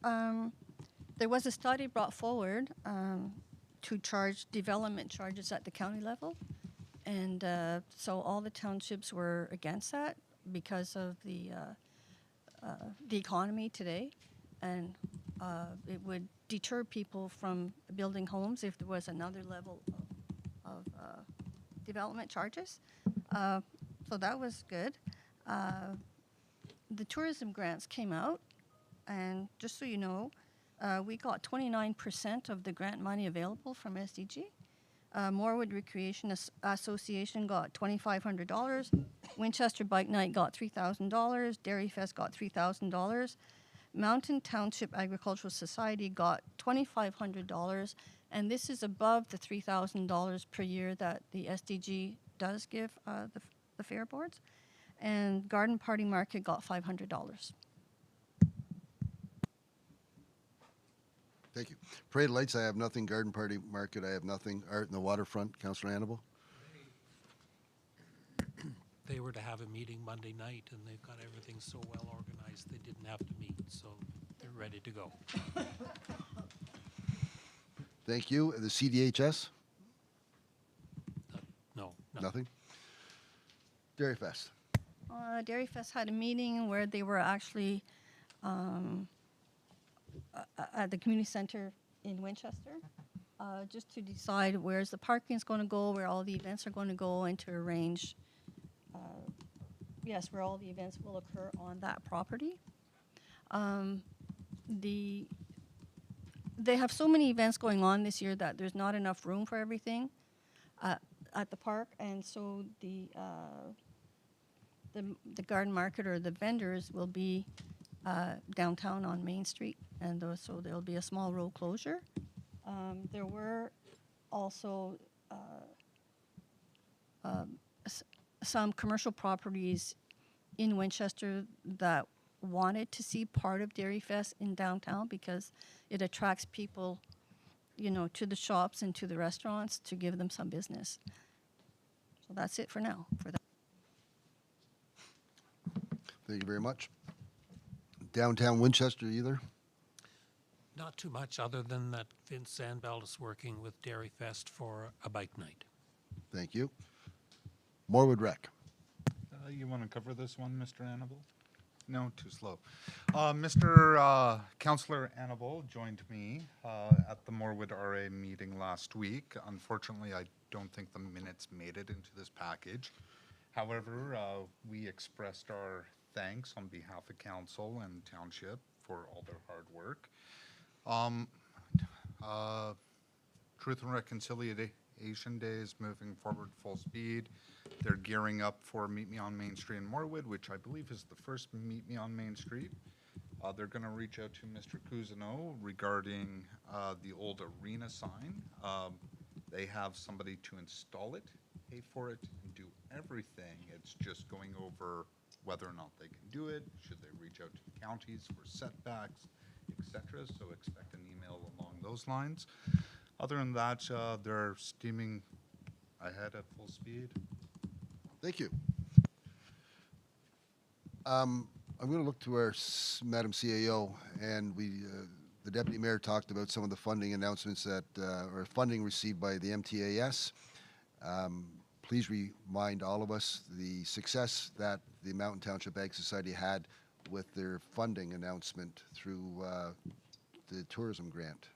there was a study brought forward to charge development charges at the county level. And so all the townships were against that because of the economy today. And it would deter people from building homes if there was another level of development charges. So that was good. The tourism grants came out, and just so you know, we got 29% of the grant money available from SDG. Morewood Recreation Association got $2,500. Winchester Bike Night got $3,000. Dairy Fest got $3,000. Mountain Township Agricultural Society got $2,500, and this is above the $3,000 per year that the SDG does give the fair boards. And Garden Party Market got $500. Thank you. Parade of Lights, I have nothing. Garden Party Market, I have nothing. Art in the Waterfront, Councillor Annabelle? They were to have a meeting Monday night, and they've got everything so well organized, they didn't have to meet, so they're ready to go. Thank you. The CDHS? No, Nothing? Dairy Fest? Dairy Fest had a meeting where they were actually at the community center in Winchester, just to decide where's the parking is going to go, where all the events are going to go, and to arrange, where all the events will occur on that property. They have so many events going on this year that there's not enough room for everything at the park, and so the garden market or the vendors will be downtown on Main Street, and so there'll be a small road closure. There were also some commercial properties in Winchester that wanted to see part of Dairy Fest in downtown because it attracts people, to the shops and to the restaurants to give them some business. So that's it for now. Thank you very much. Downtown Winchester either? Not too much, other than that Vince Sandbelt is working with Dairy Fest for a bike night. Thank you. Morewood Rec? You want to cover this one, Mr. Annabelle? No, too slow. Mr. Councillor Annabelle joined me at the Morewood RA meeting last week. Unfortunately, I don't think the minutes made it into this package. However, we expressed our thanks on behalf of council and township for all their hard work. Truth and Reconciliation Day is moving forward full speed. They're gearing up for Meet Me on Main Street in Morewood, which I believe is the first Meet Me on Main Street. They're going to reach out to Mr. Cousineau regarding the old arena sign. They have somebody to install it, pay for it, and do everything. It's just going over whether or not they can do it, should they reach out to the counties for setbacks, etc. So expect an email along those lines. Other than that, they're steaming ahead at full speed. Thank you. I'm going to look to our Madam CAO, and the Deputy Mayor talked about some of the funding announcements that, or funding received by the MTAS. Please remind all of us the success that the Mountain Township Ag Society had with their funding announcement through the tourism grant.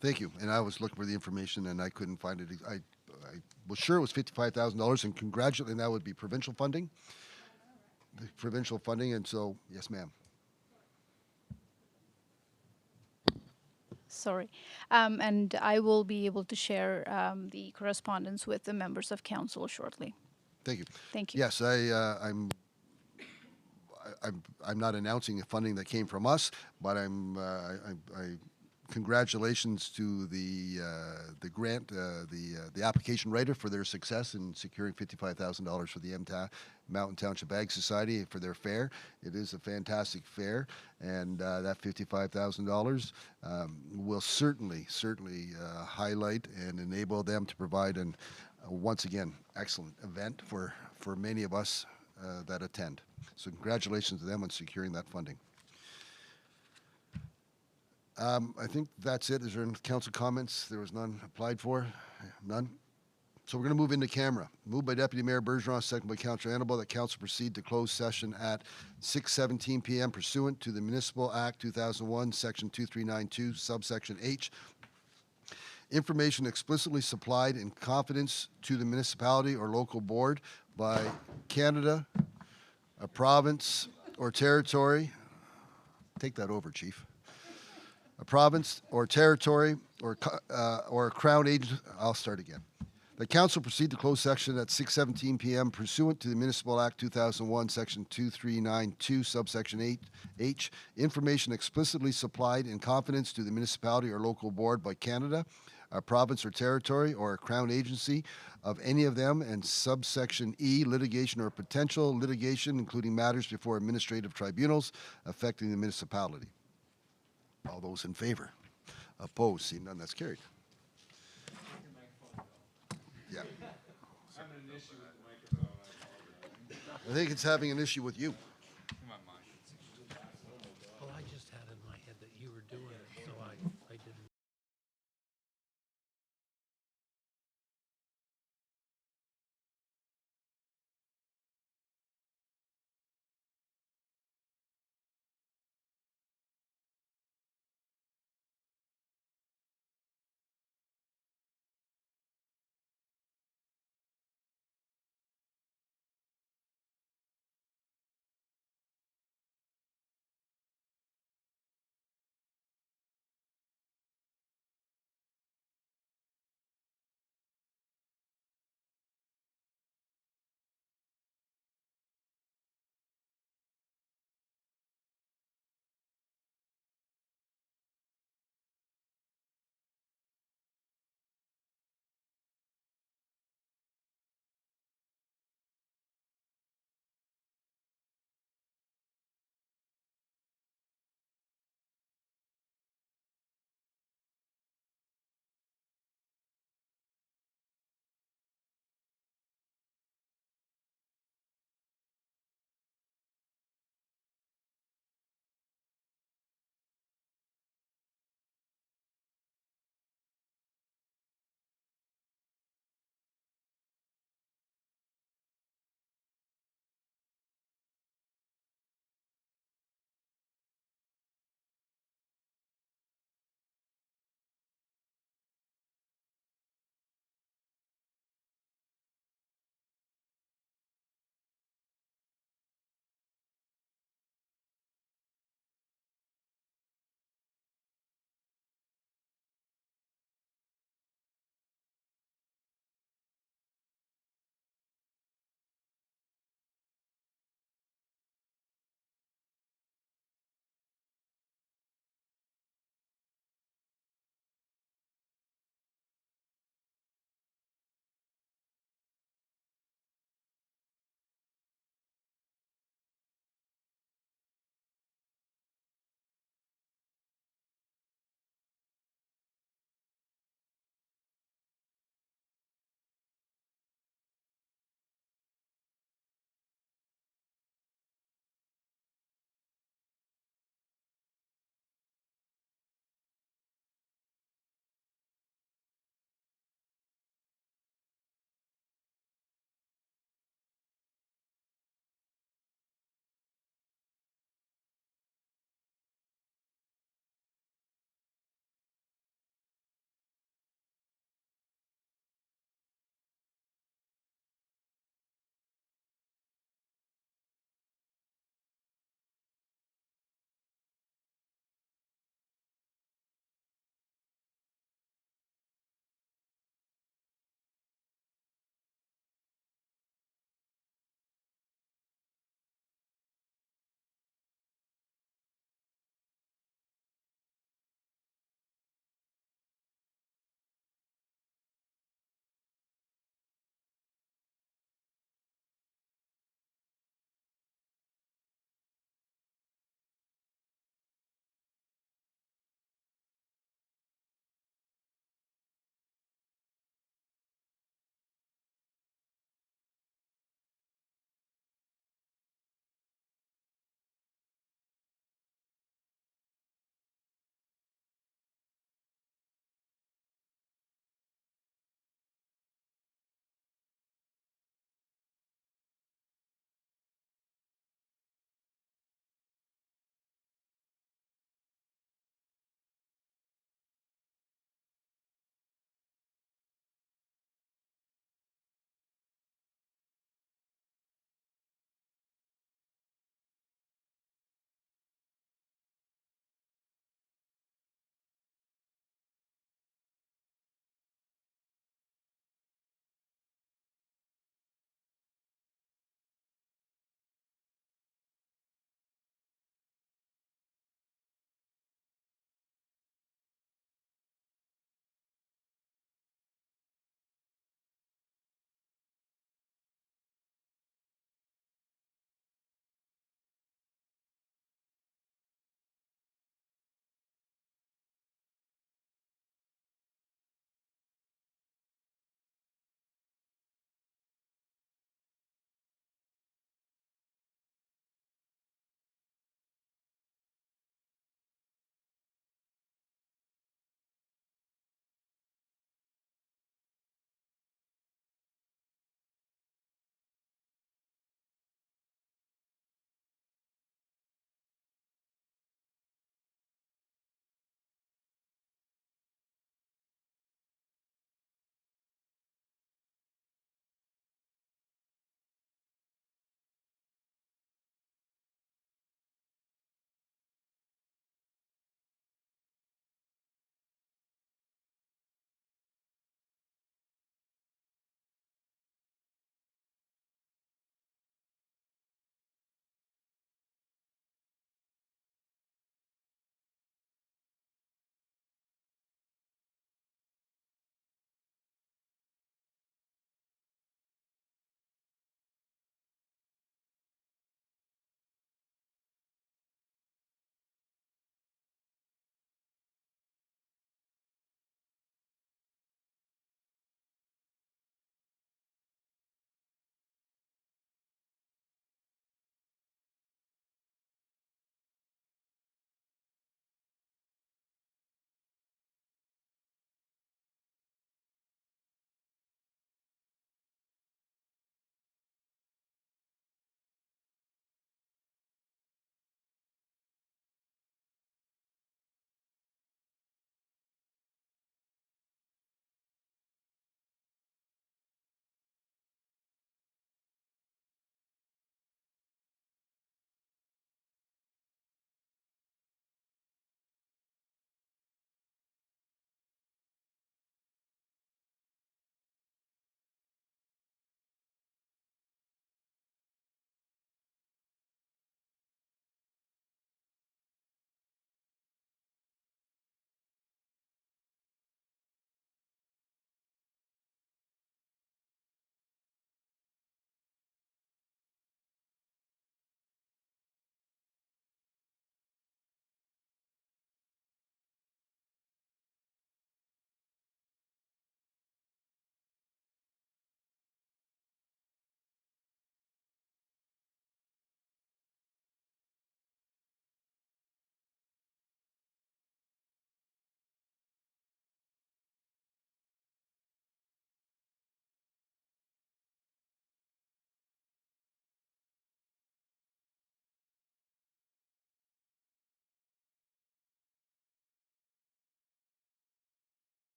Thank you. And I was looking for the information and I couldn't find it. I was sure it was $55,000 and congratulate, and that would be provincial funding. The provincial funding, and so, yes, ma'am. Sorry. And I will be able to share the correspondence with the members of council shortly. Thank you. Thank you. Yes, I'm not announcing the funding that came from us, but congratulations to the grant, the application writer for their success in securing $55,000 for the Mountain Township Ag Society for their fair. It is a fantastic fair, and that $55,000 will certainly highlight and enable them to provide an once again excellent event for many of us that attend. So congratulations to them on securing that funding. I think that's it. Is there any council comments? There was none applied for? None? So we're going to move into camera. Moved by Deputy Mayor Bergeron, second by Councillor Annable, that council proceed to closed session at 6:17 p.m. pursuant to the Municipal Act 2001, Section 2392, subsection H. Information explicitly supplied in confidence to the municipality or local board by Canada, a province or territory. Take that over, Chief. A province or territory or a crown agent. I'll start again. The council proceed to close session at 6:17 p.m. pursuant to the Municipal Act 2001, Section 2392, subsection H. Information explicitly supplied in confidence to the municipality or local board by Canada, a province or territory, or a crown agency of any of them, and subsection E, litigation or potential litigation, including matters before administrative tribunals affecting the municipality. All those in favor? Opposed? Seeing none, that's carried. Yeah. I think it's having an issue with you.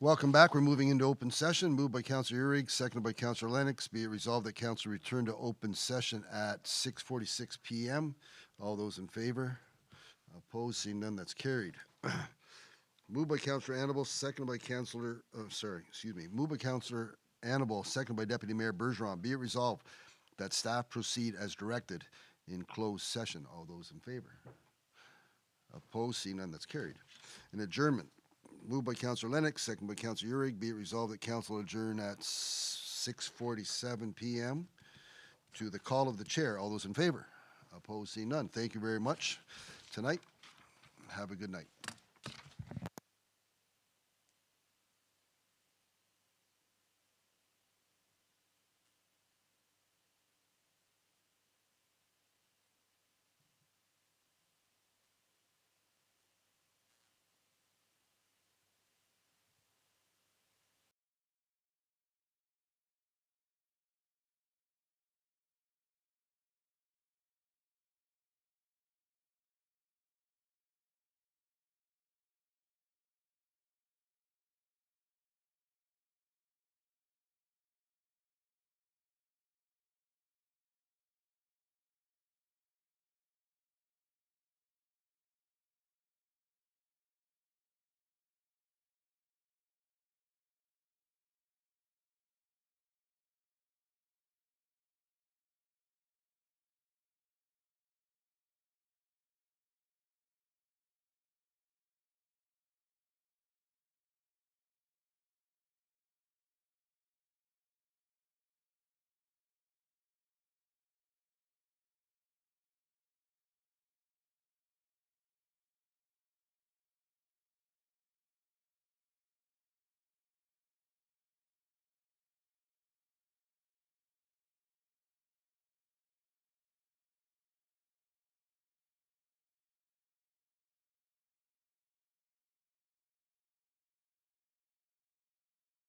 Welcome back. We're moving into open session. Moved by Councillor Urick, seconded by Councillor Lennox. Be it resolved that council return to open session at 6:46 PM. All those in favor? Opposed? Seeing none, that's carried. Moved by Councillor Annabelle, seconded by Councillor, moved by Councillor Annabelle, seconded by Deputy Mayor Bergeron. Be it resolved that staff proceed as directed in closed session. All those in favor? Opposed? Seeing none, that's carried. An adjournment. Moved by Councillor Lennox, second by Councillor Urick. Be it resolved that council adjourn at 6:47 PM to the call of the chair. All those in favor? Opposed? Seeing none. Thank you very much tonight. Have a good night.